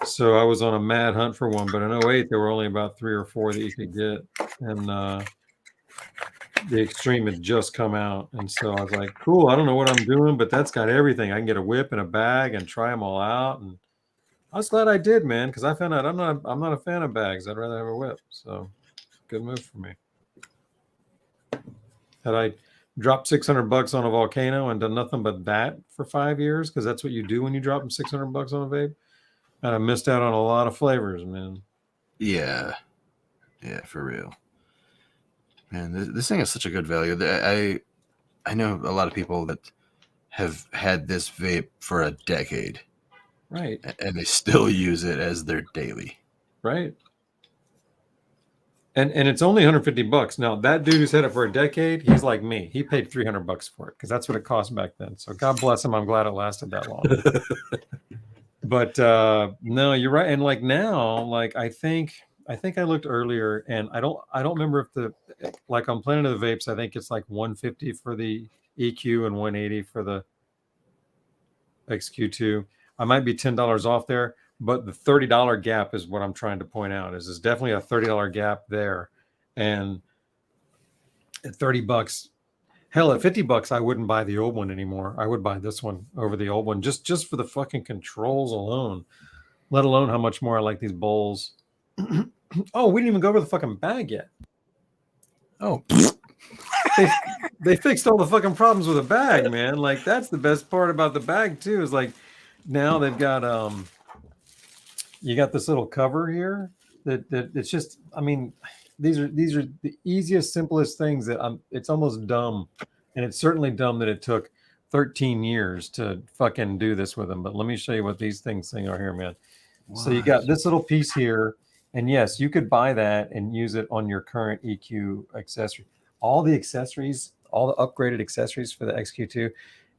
So I was on a mad hunt for one, but in 08 there were only about 3 or 4 that you could get, and the Extreme had just come out, and so I was like, cool, I don't know what I'm doing, but that's got everything. I can get a whip and a bag and try them all out, and I was glad I did, man, because I found out I'm not a fan of bags. I'd rather have a whip. So good move for me. Had I dropped $600 on a volcano and done nothing but that for 5 years, because that's what you do when you drop them $600 on a vape, and I missed out on a lot of flavors, man. Yeah, for real. Man, this thing is such a good value. I know a lot of people that have had this vape for a decade. Right. And they still use it as their daily. Right. And it's only $150. Now, that dude who's had it for a decade, he's like me. He paid $300 for it because that's what it cost back then. So God bless him. I'm glad it lasted that long. But no, you're right. And like now, like I think I looked earlier, and I don't remember if the like on Planet of the Vapes, I think it's like 150 for the EQ and 180 for the XQ2. I might be $10 off there, but the $30 gap is what I'm trying to point out. Is there's definitely a $30 gap there, and at $30, hell, at $50, I wouldn't buy the old one anymore. I would buy this one over the old one just for the fucking controls alone. Let alone how much more I like these bowls. Oh, we didn't even go over the fucking bag yet. Oh, They fixed all the fucking problems with the bag, man. Like that's the best part about the bag too. Is like now they've got you got this little cover here that it's just. I mean, these are the easiest, simplest things that it's almost dumb, and it's certainly dumb that it took 13 years to fucking do this with them. But let me show you what these things are here, man. So you got this little piece here, and yes, you could buy that and use it on your current EQ accessory. All the accessories, all the upgraded accessories for the XQ2.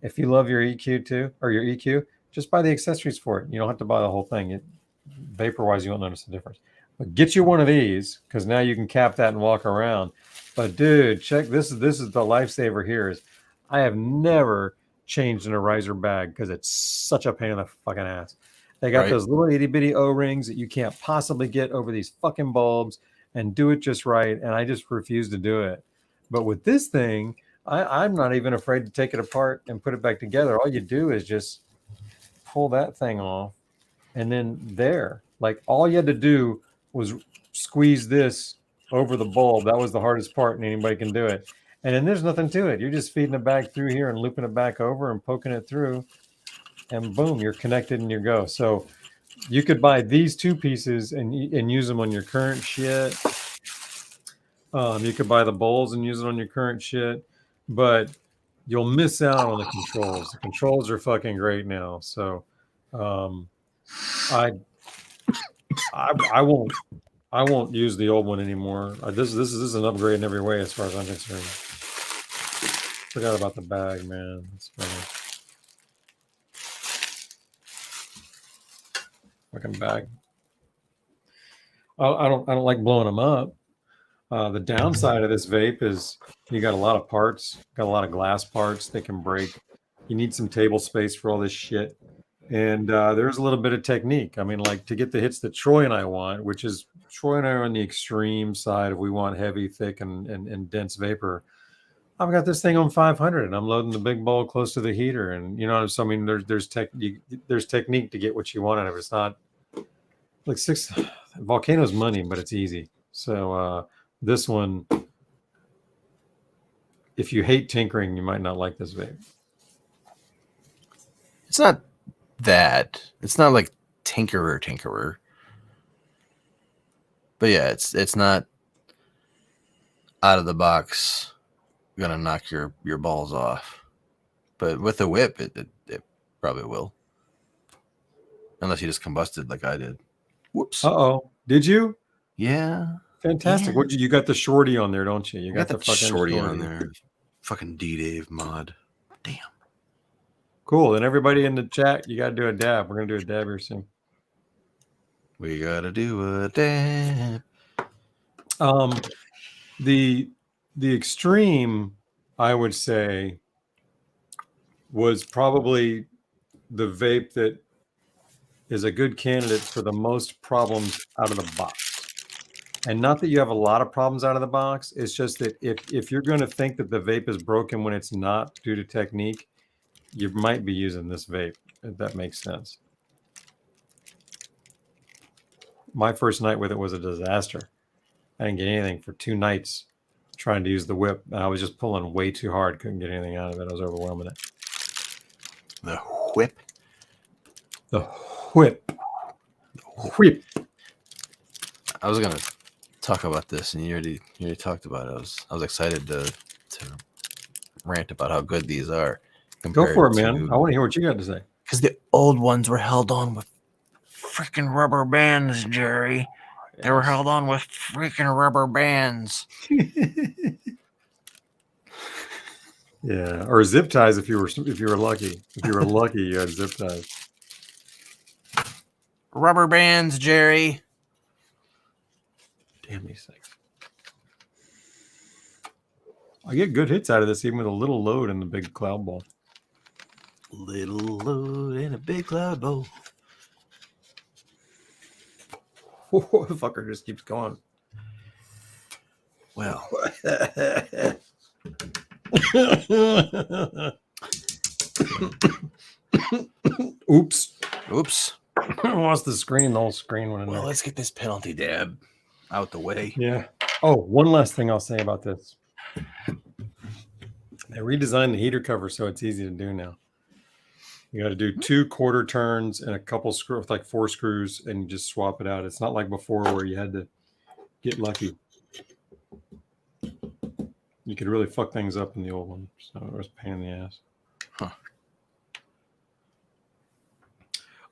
If you love your EQ2 or your EQ, just buy the accessories for it. You don't have to buy the whole thing. Vapor-wise, you won't notice the difference. But get you one of these, because now you can cap that and walk around. But dude, check this. This is the lifesaver here. Is I have never changed an Arizer bag because it's such a pain in the fucking ass. They got those little itty bitty O-rings that you can't possibly get over these fucking bulbs and do it just right. And I just refuse to do it. But with this thing, I'm not even afraid to take it apart and put it back together. All you do is just pull that thing off, and then there, like all you had to do was squeeze this over the bulb. That was the hardest part, and anybody can do it. And then there's nothing to it. You're just feeding it back through here and looping it back over and poking it through, and boom, you're connected and you go. So you could buy these two pieces and use them on your current shit. You could buy the bowls and use it on your current shit, but you'll miss out on the controls. The controls are fucking great now. So I won't use the old one anymore. This is an upgrade in every way as far as I'm concerned. Forgot about the bag, man. It's funny. Fucking bag. I don't like blowing them up. The downside of this vape is you got a lot of parts, got a lot of glass parts that can break. You need some table space for all this shit. And there's a little bit of technique. I mean, like to get the hits that Troy and I want, which is Troy and I are on the extreme side if we want heavy, thick, and dense vapor. I've got this thing on 500 and I'm loading the big bowl close to the heater. And, you know, so I mean, there's technique to get what you want out of it. It's not like Volcano's money, but it's easy. So, this one, if you hate tinkering, you might not like this vape. It's not that. It's not like tinkerer. But yeah, it's not out of the box gonna knock your balls off. But with the whip, it probably will. Unless you just combusted like I did. Whoops. Uh-oh. Did you? Yeah. Fantastic. Yeah. You got the shorty on there, don't you? You got the fucking shorty on there. Fucking D-Dave mod. Damn. Cool. And everybody in the chat, you got to do a dab. We're going to do a dab here soon. We got to do a dab. The extreme, I would say, was probably the vape that is a good candidate for the most problems out of the box. And not that you have a lot of problems out of the box. It's just that if you're going to think that the vape is broken when it's not due to technique, you might be using this vape, if that makes sense. My first night with it was a disaster. I didn't get anything for 2 nights trying to use the whip. I was just pulling way too hard. Couldn't get anything out of it. I was overwhelming it. The whip. The whip. Whip. I was gonna talk about this, and you already talked about it. I was excited to rant about how good these are. Go for it, man. I want to hear what you got to say. Because the old ones were held on with freaking rubber bands, Jerry. Yes. They were held on with freaking rubber bands. Yeah, or zip ties if you were lucky. If you were lucky, you had zip ties. Rubber bands, Jerry. Damn these things. I get good hits out of this, even with a little load in the big cloud ball. Little load in a big cloud bowl. The fucker just keeps going. Well, Oops. oops. I lost the screen. The whole screen went in Well, there. let's get this penalty dab out the way. Yeah. Oh, one last thing I'll say about this. They redesigned the heater cover so it's easy to do now. You got to do 2 quarter turns and a couple screws, like 4 screws, and you just swap it out. It's not like before where you had to get lucky. You could really fuck things up in the old one. So it was a pain in the ass. Huh.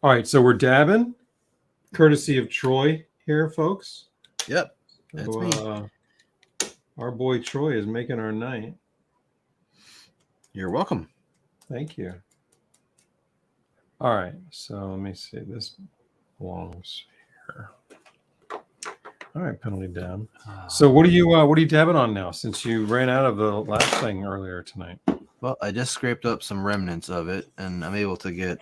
All right, so we're dabbing, courtesy of Troy here, folks. Yep. That's So, me. our boy Troy is making our night. You're welcome. Thank you. All right, so let me see. This belongs here. All right, penalty dab. So what are you dabbing on now? Since you ran out of the last thing earlier tonight. Well, I just scraped up some remnants of it, and I'm able to get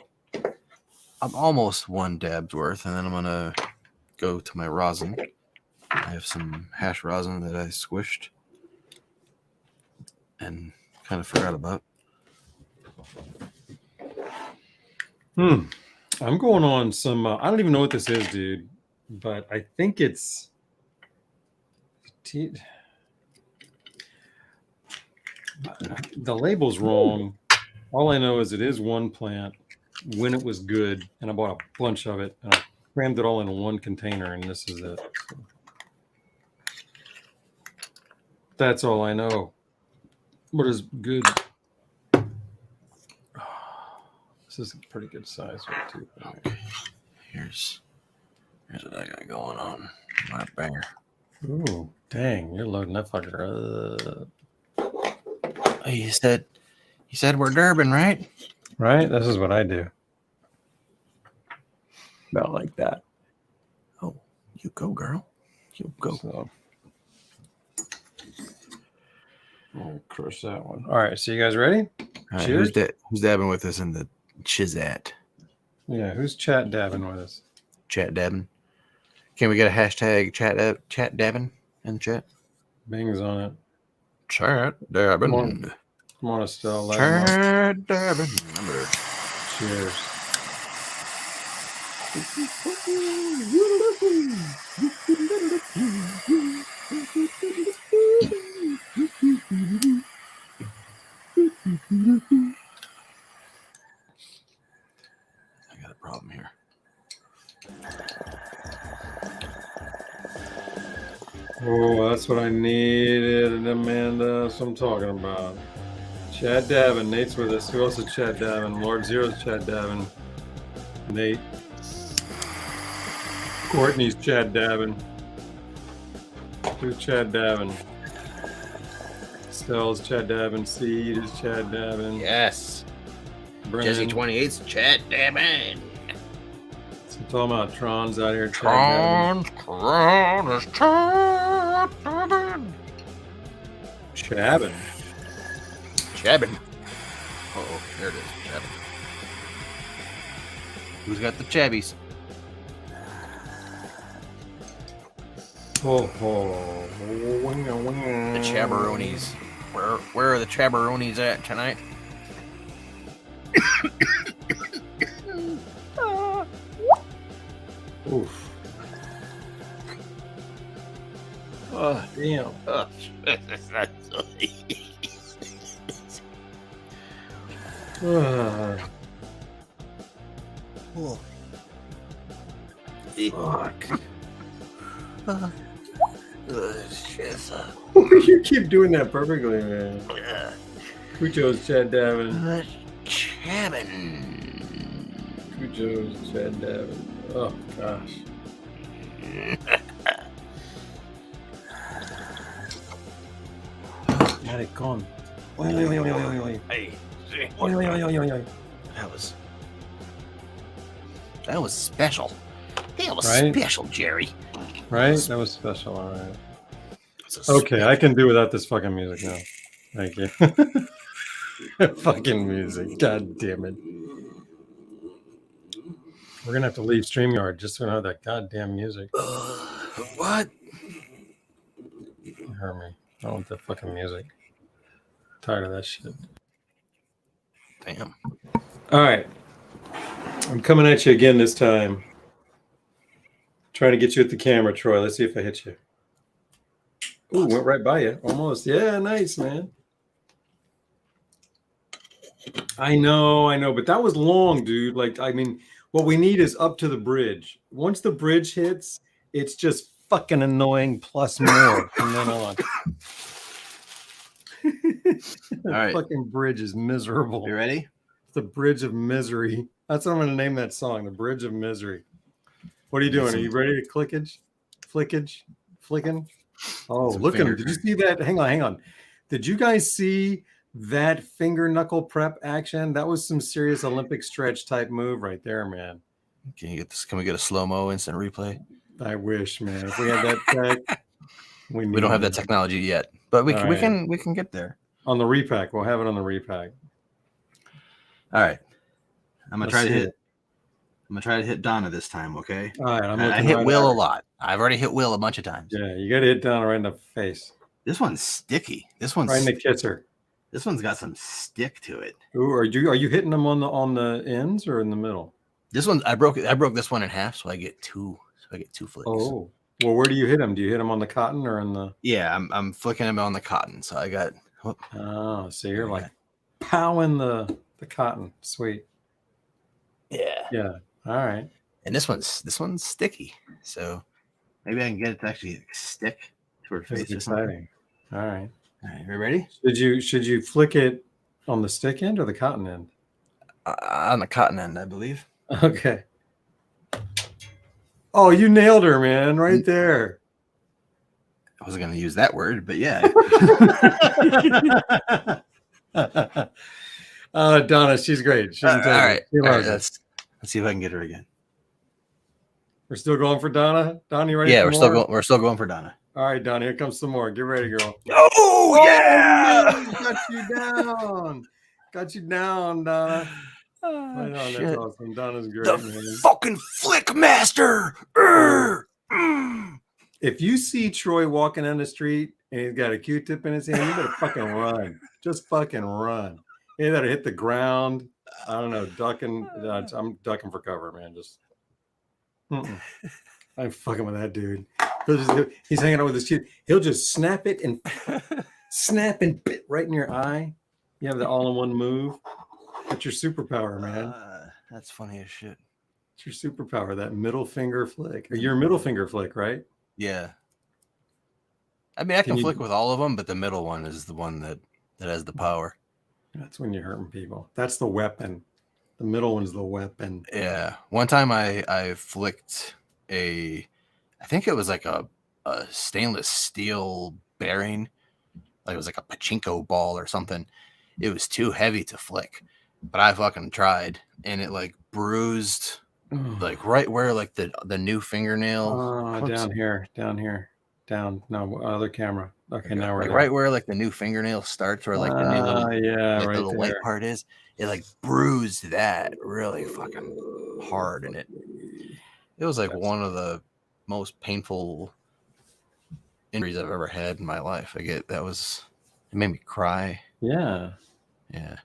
almost 1 dab's worth, and then I'm gonna go to my rosin. I have some hash rosin that I squished and kind of forgot about. I'm going on some. I don't even know what this is, dude, but I think it's. The label's wrong. All I know is it is one plant when it was good, and I bought a bunch of it and I crammed it all in one container, and this is it. So that's all I know. What is good? This is a pretty good size one too. Okay. Here's what I got going on. My banger. Ooh, dang! You're loading that fucker up. Oh, you said we're Durban, right? Right? This is what I do. About like that. Oh, you go, girl. You go. So I'll crush that one. All right, so you guys ready? All right, Cheers. who's dabbing with us in the Chizat? Yeah, who's chat dabbing with us? Chat dabbing. Can we get a hashtag chat dabbing in the chat? Bing's on it. Chat dabbing. Come on, Estelle. Let 'em know. Chat dabbing. Remember. Cheers. I got a problem here. Oh, that's what I needed, Amanda. That's what I'm talking about. Chad Davin. Nate's with us. Who else is Chad Davin? Lord Zero's Chad Davin. Nate. Courtney's Chad Davin. Who's Chad Davin? Stell's Chad Davin. Seed is Chad Davin. Yes. Brennan. Jesse 28's chat dabbing. So I'm talking about Tron's out here. Chad Davin. Tron is chat dabbing. Chabin. Chabbing. Oh, there it is. Chabbing. Who's got the chabbies? Oh, The Chabaroonies. Where are the Chabaroonies at tonight? Oof. Oh, damn. Fuck. You keep doing that perfectly, man. Cujo's Chad Davin. Chabbin. Cujo's Chad Davin. Oh, gosh. Got it gone. Hey, Oi. that was special. That was Right? special, Jerry. Right? That was special. All right. It's a Okay, I can do without this fucking music now. Thank you. Fucking music. God damn it. We're gonna have to leave StreamYard just so we don't have that goddamn music. what? You heard me. I don't want that fucking music. Tired of that shit. Damn. All right. I'm coming at you again this time. Trying to get you at the camera, Troy. Let's see if I hit you. Ooh, went right by you. Almost. Yeah, nice, man. I know, but that was long, dude. Like, I mean, what we need is up to the bridge. Once the bridge hits, it's just fucking annoying plus more from then on. All right. Fucking bridge is miserable. You ready? The Bridge of Misery. That's what I'm going to name that song, The Bridge of Misery. What are you doing? Are you ready to clickage? Flicking? Oh, look at him. Did you see that? Hang on. Did you guys see that finger knuckle prep action? That was some serious Olympic stretch type move right there, man. Can you get this? Can we get a slow-mo instant replay? I wish, man. If we had that tech, we don't have that technology yet, but we can get there. On the repack. We'll have it on the repack. All right. I'm gonna try to hit Donna this time, okay? All right. I hit Will a lot. I've already hit Will a bunch of times. Yeah, you got to hit Donna right in the face. This one's sticky. This one's right in the kisser. This one's got some stick to it. Ooh, are you hitting them on the ends or in the middle? This one I broke this one in half, so I get two flicks. Oh, well, where do you hit them? Do you hit them on the cotton or in the? Yeah, I'm flicking them on the cotton. So I got. Oh, so you're like powing the cotton. Sweet. Yeah. All right. And this one's sticky. So maybe I can get it to actually stick to her face. Exciting. All right. All right, you ready? Should you flick it on the stick end or the cotton end? On the cotton end, I believe. Okay. Oh, you nailed her, man, right there. I wasn't going to use that word, but yeah. Donna, she's great. All right. Let's see if I can get her again. We're still going for Donna. Donna, you ready? Yeah, we're still going for Donna. All right, Donna, here comes some more. Get ready, girl. Oh yeah! Got you down. Got you down, Donna. Oh, that's awesome. Donna's great, the man. Fucking flick master. If you see Troy walking down the street and he's got a Q-tip in his hand, you better fucking run. Just fucking run. You better hit the ground. I don't know, ducking. I'm ducking for cover, man. Just. I'm fucking with that dude. He's hanging out with his kid. He'll just snap it and bit right in your eye. You have the all-in-one move. That's your superpower, man. That's funny as shit. It's your superpower, that middle finger flick. Or your middle finger flick, right? Yeah. I mean, I can flick with all of them, but the middle one is the one that has the power. That's when you're hurting people. That's the weapon. The middle one's the weapon. Yeah. One time I flicked I think it was like a stainless steel bearing. Like it was like a pachinko ball or something. It was too heavy to flick, but I fucking tried, and it like bruised like right where like the new fingernail. Down. No, other camera. Okay, now we're like right where like the new fingernail starts, or like the new little right little there. white part is. It like bruised that really fucking hard, and it was like one of the most painful injuries I've ever had in my life. It made me cry. Yeah. Yeah.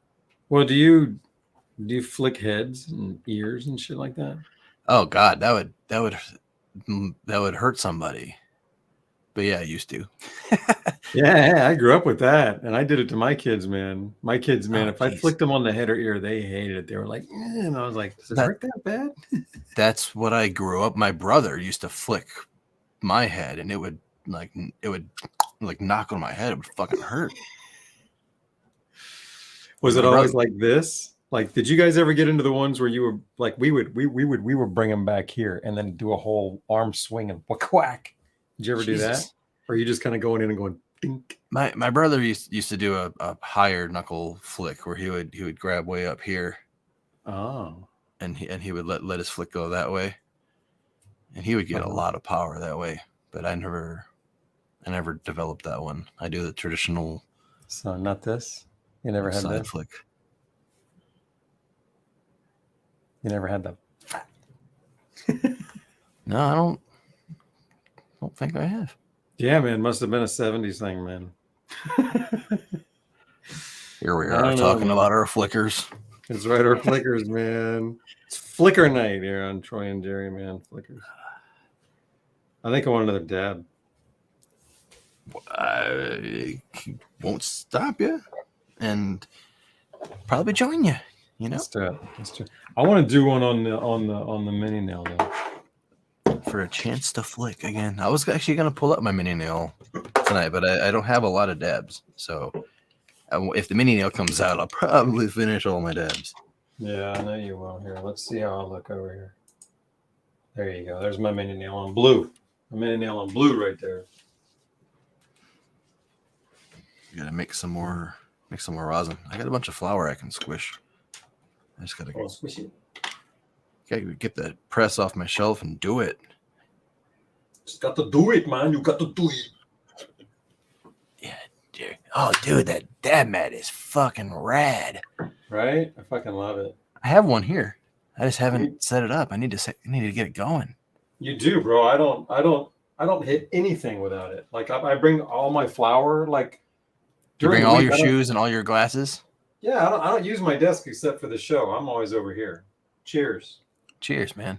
Well, do you flick heads and ears and shit like that? Oh God, that would hurt somebody. But yeah, I used to. Yeah, I grew up with that, and I did it to my kids, man. If I flicked them on the head or ear, they hated it. They were like, and I was like, does it hurt that bad? That's what I grew up. My brother used to flick my head, and it would knock on my head. It would fucking hurt. Was it always like this? Like, did you guys ever get into the ones where you were like, we would bring them back here and then do a whole arm swing and whack? Did you ever do that? Or are you just kind of going in and going dink? My brother used to do a higher knuckle flick where he would grab way up here. Oh. And he would let his flick go that way. and he would get a lot of power that way. But I never developed that one. I do the traditional. So not this. You never had side this. flick. You never had that. No, I don't think I have. Yeah, man, must have been a 70s thing, man. Here we I are don't know, talking man. about our flickers. It's right, our flickers, man. It's flicker night here on Troy and Jerry, man. Flickers. I think I want another dab. I won't stop you, and probably join you. You know, Let's do it. Let's do it. I want to do one on the mini nail though. for a chance to flick again. I was actually gonna pull up my mini nail tonight, but I don't have a lot of dabs. So if the mini nail comes out, I'll probably finish all my dabs. Yeah, I know you will. Here, let's see how I look over here. There you go. There's my mini nail on blue. My mini nail on blue right there. Gotta make some more rosin. I got a bunch of flour I can squish. I just gotta Squish it. get the press off my shelf and do it. Just got to do it, man. You got to do it. Yeah, dude. Oh, dude, that dab mat is fucking rad. Right? I fucking love it. I have one here. I just haven't set it up. I need to get it going. You do, bro. I don't hit anything without it. Like I bring all my flour. Like You bring during the all week, your I don't- shoes and all your glasses. Yeah, I don't use my desk except for the show. I'm always over here. Cheers. Cheers, man.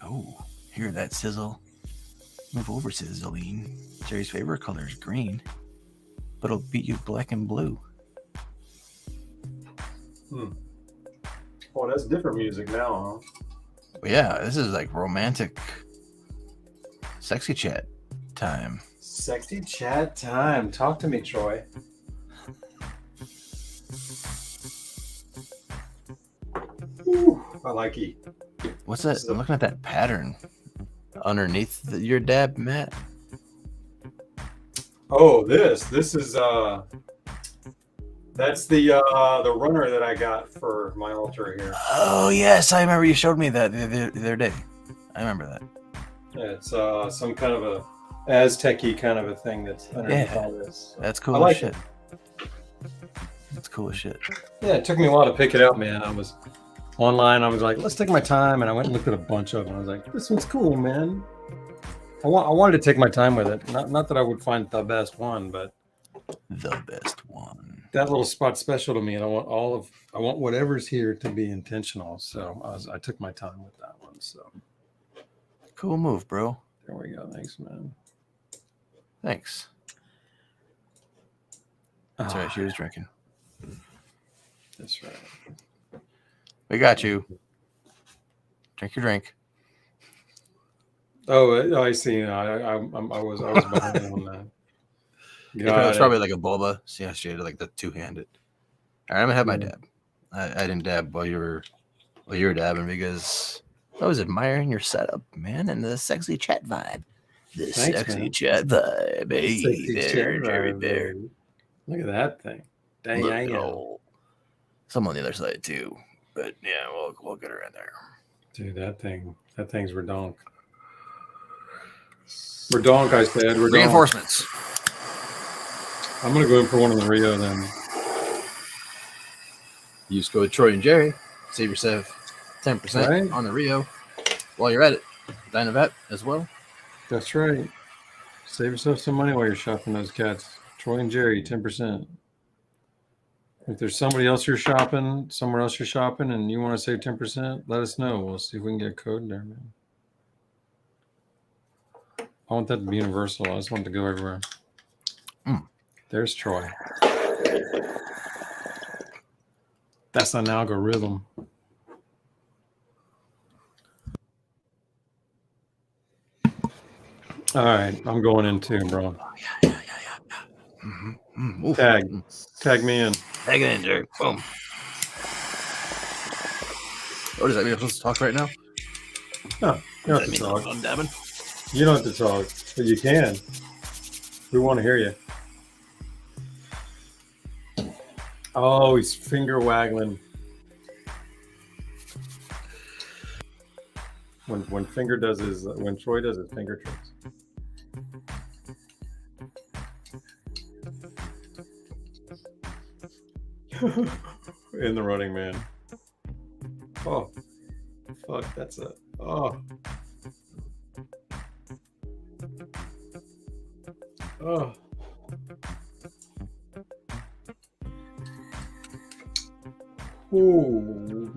Oh, hear that sizzle? Move over, Sizzling. Jerry's favorite color is green, but it'll beat you black and blue. Oh, that's different music now, huh? But yeah, this is like romantic, sexy chat time. Sexy chat time. Talk to me, Troy. Ooh, I like it. What's that? I'm looking at that pattern underneath your dab mat. Oh, this is that's the runner that I got for my altar here. Oh yes, I remember you showed me that the other day. I remember that. Yeah, it's some kind of a Aztec-y kind of a thing that's underneath all this. That's cool I as like shit. That's cool as shit. Yeah, it took me a while to pick it up, man. I was online. I was like, let's take my time, and I went and looked at a bunch of them. I was like, this one's cool, man. I wanted to take my time with it. Not that I would find the best one, but The best one. that little spot's special to me, and I want whatever's here to be intentional. So I took my time with that one. So Cool move, bro. there we go. Thanks, man. Thanks. That's right. She was drinking. That's right. We got you. Drink your drink. Oh, I see. I was behind on that. It's probably like a boba. So yeah, she had like the two-handed. All right, I'm gonna have my dab. I didn't dab while you were dabbing because I was admiring your setup, man, and the sexy chat vibe. The Thanks, sexy man. chat vibe. Hey, Sexy there, chat Jerry vibe, Bear. baby. Look at that thing. Dang, Look I at know. all- Some on the other side too, but yeah, we'll get her in there. Dude, that thing's redonk. Redonk, I said. Redonk. Reinforcements. I'm gonna go in for one of the Rio then. Use code Troy and Jerry. Save yourself 10% Right. on the Rio. While you're at it, Dynavet as well. That's right. Save yourself some money while you're shopping those cats. Troy and Jerry, 10%. If there's somebody else you're shopping, somewhere else you're shopping, and you want to save 10%, let us know. We'll see if we can get a code in there, man. I want that to be universal. I just want it to go everywhere. There's Troy. That's an algorithm. All right, I'm going in too, bro. Oof. Tag me in. Tag it in, Jerry. Boom. What does that mean? I'm supposed to talk right now? No, you don't have to talk. I'm dabbing. You don't have to talk, but you can. We want to hear you. Oh, he's finger waggling. when Troy does his finger tricks. In the Running Man. Oh, fuck, that's a oh. Oh. Ooh.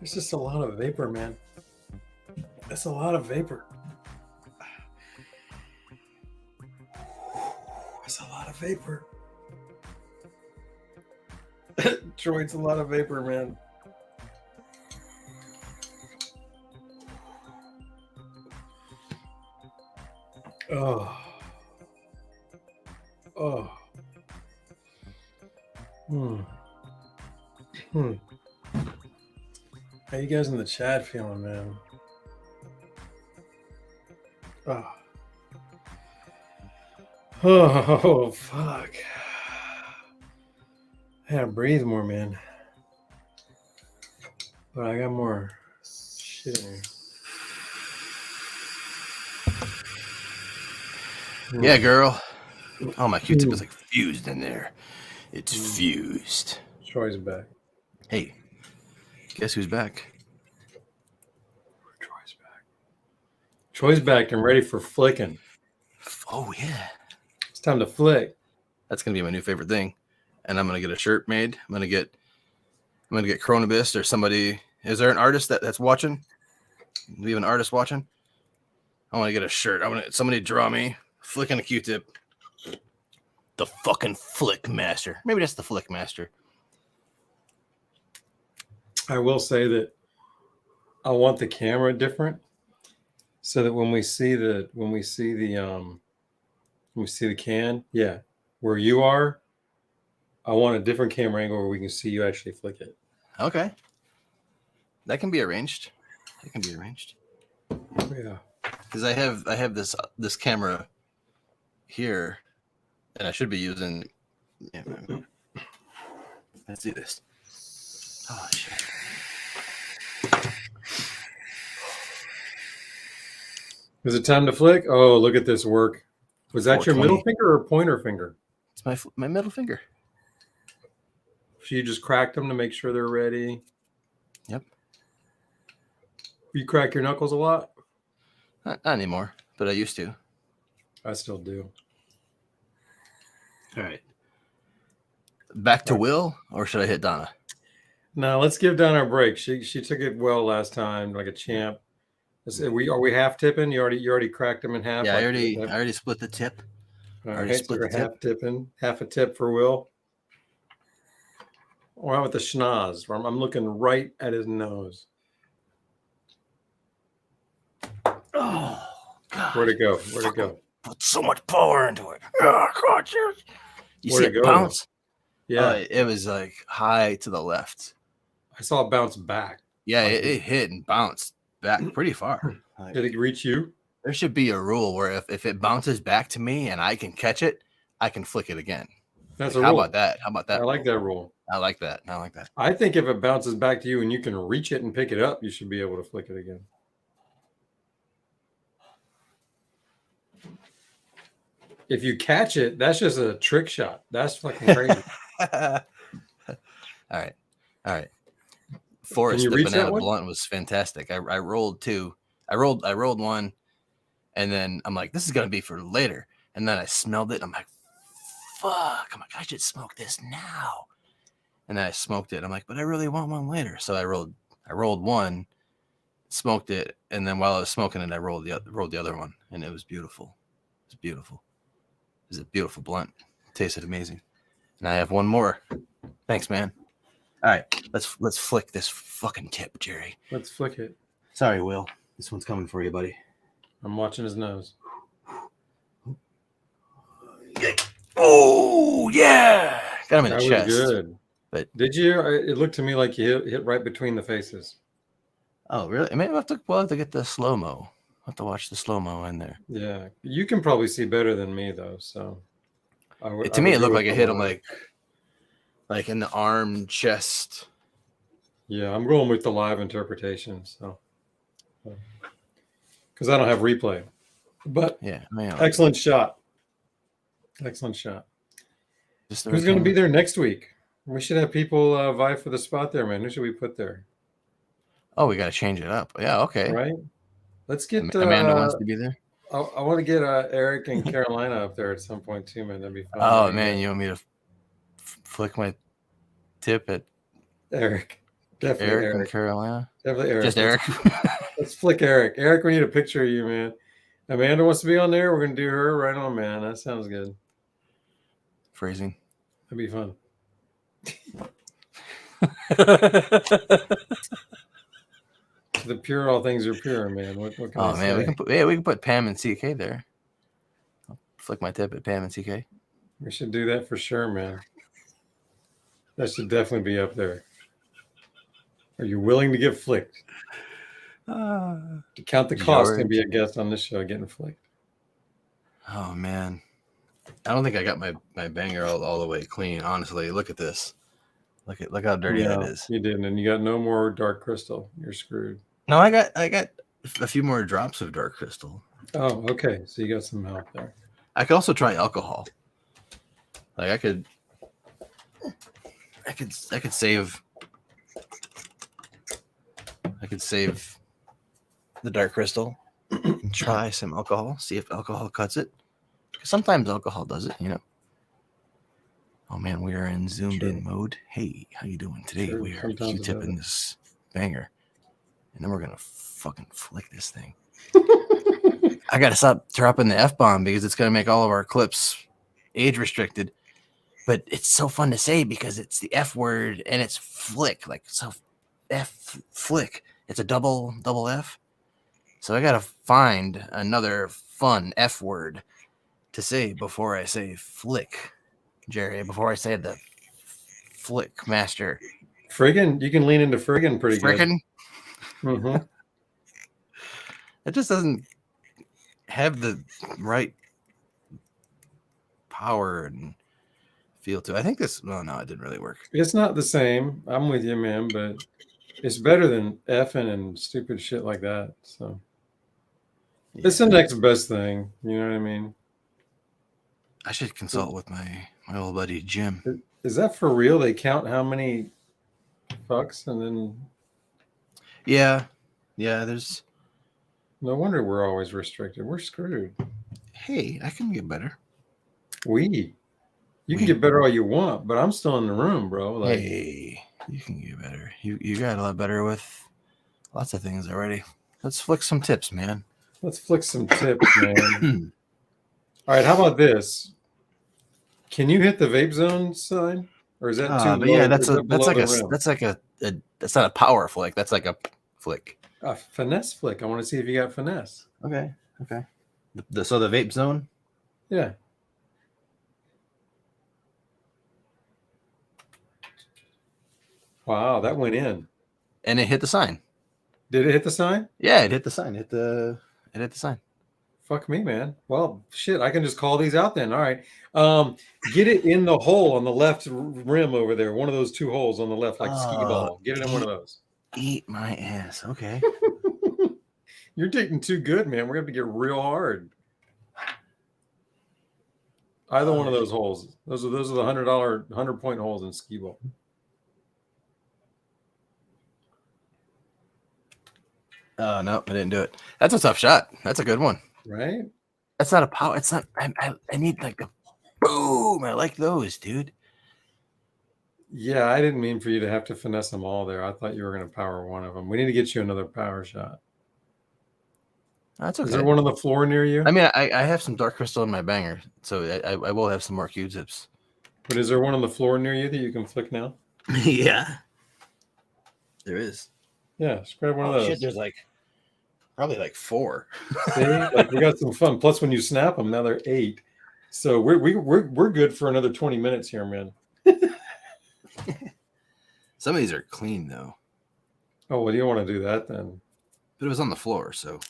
It's just a lot of vapor, man. That's a lot of vapor. That's a lot of vapor. Troy, it's a lot of vapor, man. Oh. Oh. How you guys in the chat feeling, man? Oh. Oh, fuck. I gotta breathe more, man. But I got more shit in here. Yeah, girl. Oh, my Q-tip is like fused in there. It's fused. Troy's back. Hey, guess who's back? Troy's back. Troy's back and ready for flicking. Oh, yeah. It's time to flick. That's going to be my new favorite thing. And I'm going to get a shirt made. I'm going to get Cronabist or somebody. Is there an artist that's watching? Do we have an artist watching? I want to get a shirt. I want somebody draw me flicking a Q-tip. The fucking Flick Master. Maybe that's the Flick Master. I will say that I want the camera different, so that when we see the can, yeah, where you are, I want a different camera angle where we can see you actually flick it. Okay. That can be arranged. Yeah. Because I have this camera here, and I should be using. Yeah, let's do this. Oh shit! Is it time to flick? Oh, look at this work. Was that your middle finger or pointer finger? It's my middle finger. So you just cracked them to make sure they're ready. Yep. You crack your knuckles a lot? Not anymore, but I used to. I still do. All right. Back to Will, or should I hit Donna? No, let's give Donna a break. She took it well last time, like a champ. Are we half tipping? You already cracked them in half. Yeah, like I already split the tip. All right, so we're half tipping, half a tip for Will. Or how about the schnoz? I'm looking right at his nose. Oh, God. Where'd it go? Where'd it go? Put so much power into it. Oh, God, you see it bounce? Yeah. It was like high to the left. I saw it bounce back. Yeah, it hit and bounced back pretty far. Did it reach you? There should be a rule where if it bounces back to me and I can catch it, I can flick it again. That's like, a rule. How about that? I like that rule. I like that. I think if it bounces back to you and you can reach it and pick it up, you should be able to flick it again. If you catch it, that's just a trick shot. That's fucking crazy. All right. Forrest, the banana blunt was fantastic. I rolled two. I rolled one, and then I'm like, this is gonna be for later. And then I smelled it. And I'm like, fuck. I'm like, I should smoke this now. And then I smoked it. I'm like, but I really want one later. So I rolled one, smoked it, and then while I was smoking it, I rolled the other one, and it was beautiful. It was beautiful. It was a beautiful blunt. It tasted amazing. And I have one more. Thanks, man. All right, let's flick this fucking tip, Jerry. Let's flick it. Sorry, Will. This one's coming for you, buddy. I'm watching his nose. Oh yeah, got him in the chest. That was good. But did you? It looked to me like you hit right between the faces. Oh, really? I mean, we'll have to get the slow mo. I'll have to watch the slow mo in there. Yeah, you can probably see better than me though. So, to me, it looked like it hit him like in the arm, chest, Yeah, I'm going with the live interpretation. So, because I don't have replay, but Yeah, man. excellent shot. Excellent shot. Just the Who's going to be camera. there next week? We should have people vie for the spot there, man. Who should we put there? Oh, we got to change it up. Yeah, okay. Right. Let's get. Amanda wants to be there. I want to get Eric and Carolina up there at some point too, man. That'd be fun. Oh man, you want me to flick my tip at Eric? Definitely Eric and Eric. Carolina? Definitely Eric. Just Eric. Let's flick Eric. Eric, we need a picture of you, man. Amanda wants to be on there. We're gonna do her right on, man. That sounds good. Phrasing. That'd be fun. The pure, all things are pure, man. What can I say? We can put Pam and CK there. I'll flick my tip at Pam and CK. We should do that for sure, man. That should definitely be up there. Are you willing to get flicked? To count the cost and be a guest on this show getting flicked. Oh man. I don't think I got my banger all the way clean, honestly. Look at this. Look how dirty that is. You didn't, and you got no more dark crystal. You're screwed. No, I got a few more drops of dark crystal. Oh, okay. So you got some help there. I could also try alcohol. Like I could save the dark crystal and try some alcohol, see if alcohol cuts it. Because sometimes alcohol does it, you know. Oh man, we are in zoomed in mode. Hey, how you doing today? Sure, We are sometimes it Q-tipping does. this banger. And then we're gonna fucking flick this thing. I gotta stop dropping the F-bomb because it's gonna make all of our clips age restricted. But it's so fun to say because it's the F word and it's flick, like so flick. It's a double F. So I gotta find another fun F word to say before I say flick, Jerry. Before I say the flick master. Friggin', you can lean into friggin' pretty Frickin'. good. Mm-hmm. It just doesn't have the right power and feel to it. I think this. Oh no, it didn't really work. It's not the same. I'm with you, man, but it's better than effing and stupid shit like that. So it's the next best thing. You know what I mean? I should consult with my old buddy Jim. Is that for real? They count how many fucks and then. Yeah. There's. No wonder we're always restricted. We're screwed. Hey, I can get better. You can get better all you want, but I'm still in the room, bro. Like, hey, you can get better. You got a lot better with lots of things already. Let's flick some tips, man. let's flick some tips, man. All right, how about this? Can you hit the vape zone sign, or is that too low? Yeah, that's not a power flick. That's like a flick. A finesse flick. I want to see if you got finesse. Okay. So the vape zone. Yeah. Wow, that went in. And it hit the sign. Did it hit the sign? Yeah, it hit the sign. It hit the sign. Fuck me, man. Well, shit, I can just call these out then. All right. Get it in the hole on the left rim over there. One of those two holes on the left, like skee ball. Get it in one of those. Eat my ass. Okay. You're taking too good, man. We're going to get real hard. Either one of those holes. Those are the $100 100-point holes in skee ball. Oh no, I didn't do it. That's a tough shot. That's a good one. Right? That's not a power. It's not. I need like a boom. I like those, dude. Yeah, I didn't mean for you to have to finesse them all there. I thought you were going to power one of them. We need to get you another power shot. That's okay. Is there one on the floor near you? I mean, I have some dark crystal in my banger, so I will have some more Q-tips. But is there one on the floor near you that you can flick now? Yeah, there is. Yeah, just grab one of those. Shit, there's probably like 4. See, like we got some fun. Plus, when you snap them, now they're 8. So we're good for another 20 minutes here, man. Some of these are clean though. Oh well, you don't want to do that then. But it was on the floor, so.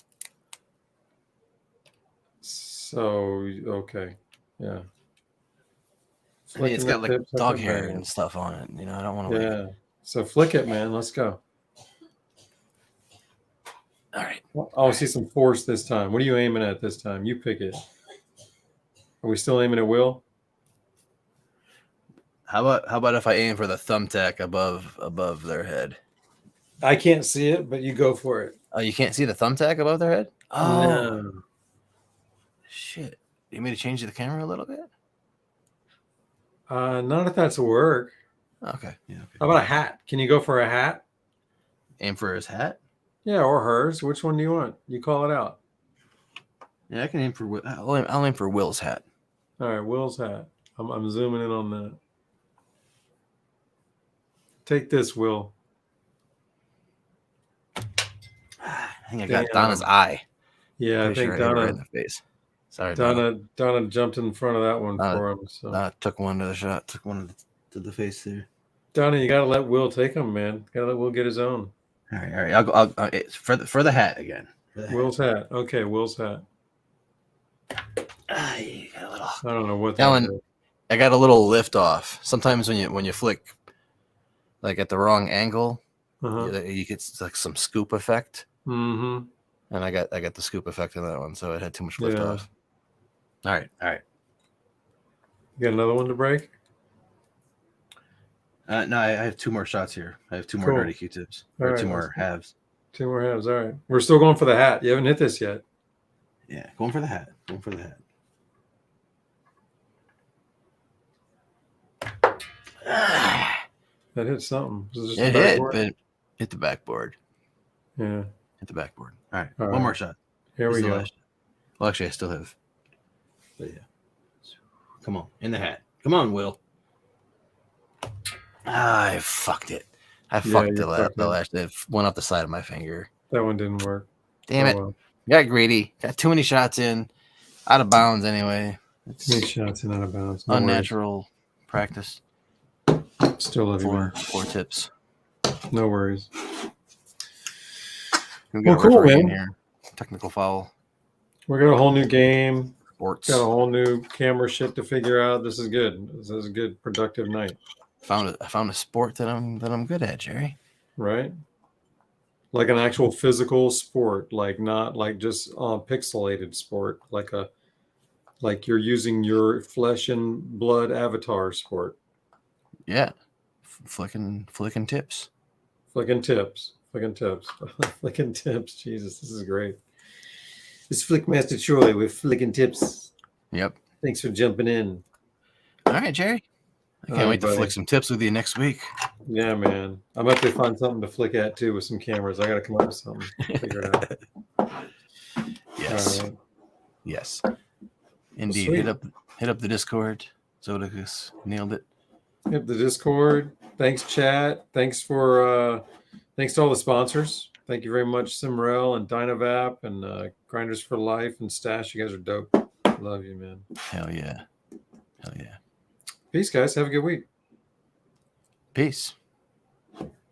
So okay, yeah. I mean, it's got like dog hair and stuff on it. You know, I don't want to. Yeah. So flick it, man. Let's go. All right. I'll see some force this time. What are you aiming at this time? You pick it. Are we still aiming at Will? How about if I aim for the thumbtack above their head? I can't see it, but you go for it. Oh, you can't see the thumbtack above their head? Oh, No. shit. You want me to change the camera a little bit? None of that's work. Okay. Yeah. Okay. How about a hat? Can you go for a hat? Aim for his hat? Yeah, or hers. Which one do you want? You call it out. Yeah, I can aim for. I'll aim for Will's hat. All right, Will's hat. I'm zooming in on that. Take this, Will. I think I got Damn. Donna's eye. Yeah, I Pretty think sure I hit her Donna right in the face. Sorry, Donna. Donna jumped in front of that one for him. So Took one to the shot. Took one to the face there. Donna, you gotta let Will take him, man. Gotta let Will get his own. All right. I'll it's for the hat again. Will's hat. Okay, Will's hat. You got a little. I don't know what that Alan, is. I got a little lift off. Sometimes when you flick, like at the wrong angle, you get like some scoop effect. Mm-hmm. And I got the scoop effect in that one, so it had too much lift off. All right. You got another one to break? No, I have two more shots here. I have two more Cool. dirty Q-tips. All Or right, two let's more go. halves. 2 more halves. All right. We're still going for the hat. You haven't hit this yet. Yeah, going for the hat. That hit something. Was it just It the hit, backboard? but hit the backboard. Yeah. Hit the backboard. All right, All one right. more shot. Here This we is the go. last shot. Well, actually, I still have. But yeah. Come on, in the hat. Come on, Will. I fucked it. I fucked you the fucked it. last. It went off the side of my finger. That one didn't work. Damn it. Well. Got greedy. Got too many shots in. Out of bounds anyway. It's Too many shots and out of bounds. No unnatural practice. worries. Still love you, man. Four tips. No worries. We Well, got a cool, referee in man. here. Technical foul. We got a whole new game. Sports. Got a whole new camera shit to figure out. This is good. This is a good, productive night. I found a sport that I'm good at, Jerry. Right? Like an actual physical sport, like not like just pixelated sport, like you're using your flesh and blood avatar sport. Yeah. Flicking tips. Flicking tips. Flicking tips. Jesus, this is great. It's Flickmaster Troy with Flicking Tips. Yep. Thanks for jumping in. All right, Jerry. I can't wait to flick some tips with you next week. Yeah, man. I'm about to find something to flick at too with some cameras. I got to come up with something. Figure it out. Yes. All right. Yes. Indeed. Sweet. Hit up the Discord. Zodicus nailed it. Yep, the Discord. Thanks, chat. Thanks to all the sponsors. Thank you very much, Simrel and Dynavap and Grinders for Life and Stash. You guys are dope. Love you, man. Hell yeah. Peace, guys. Have a good week. Peace.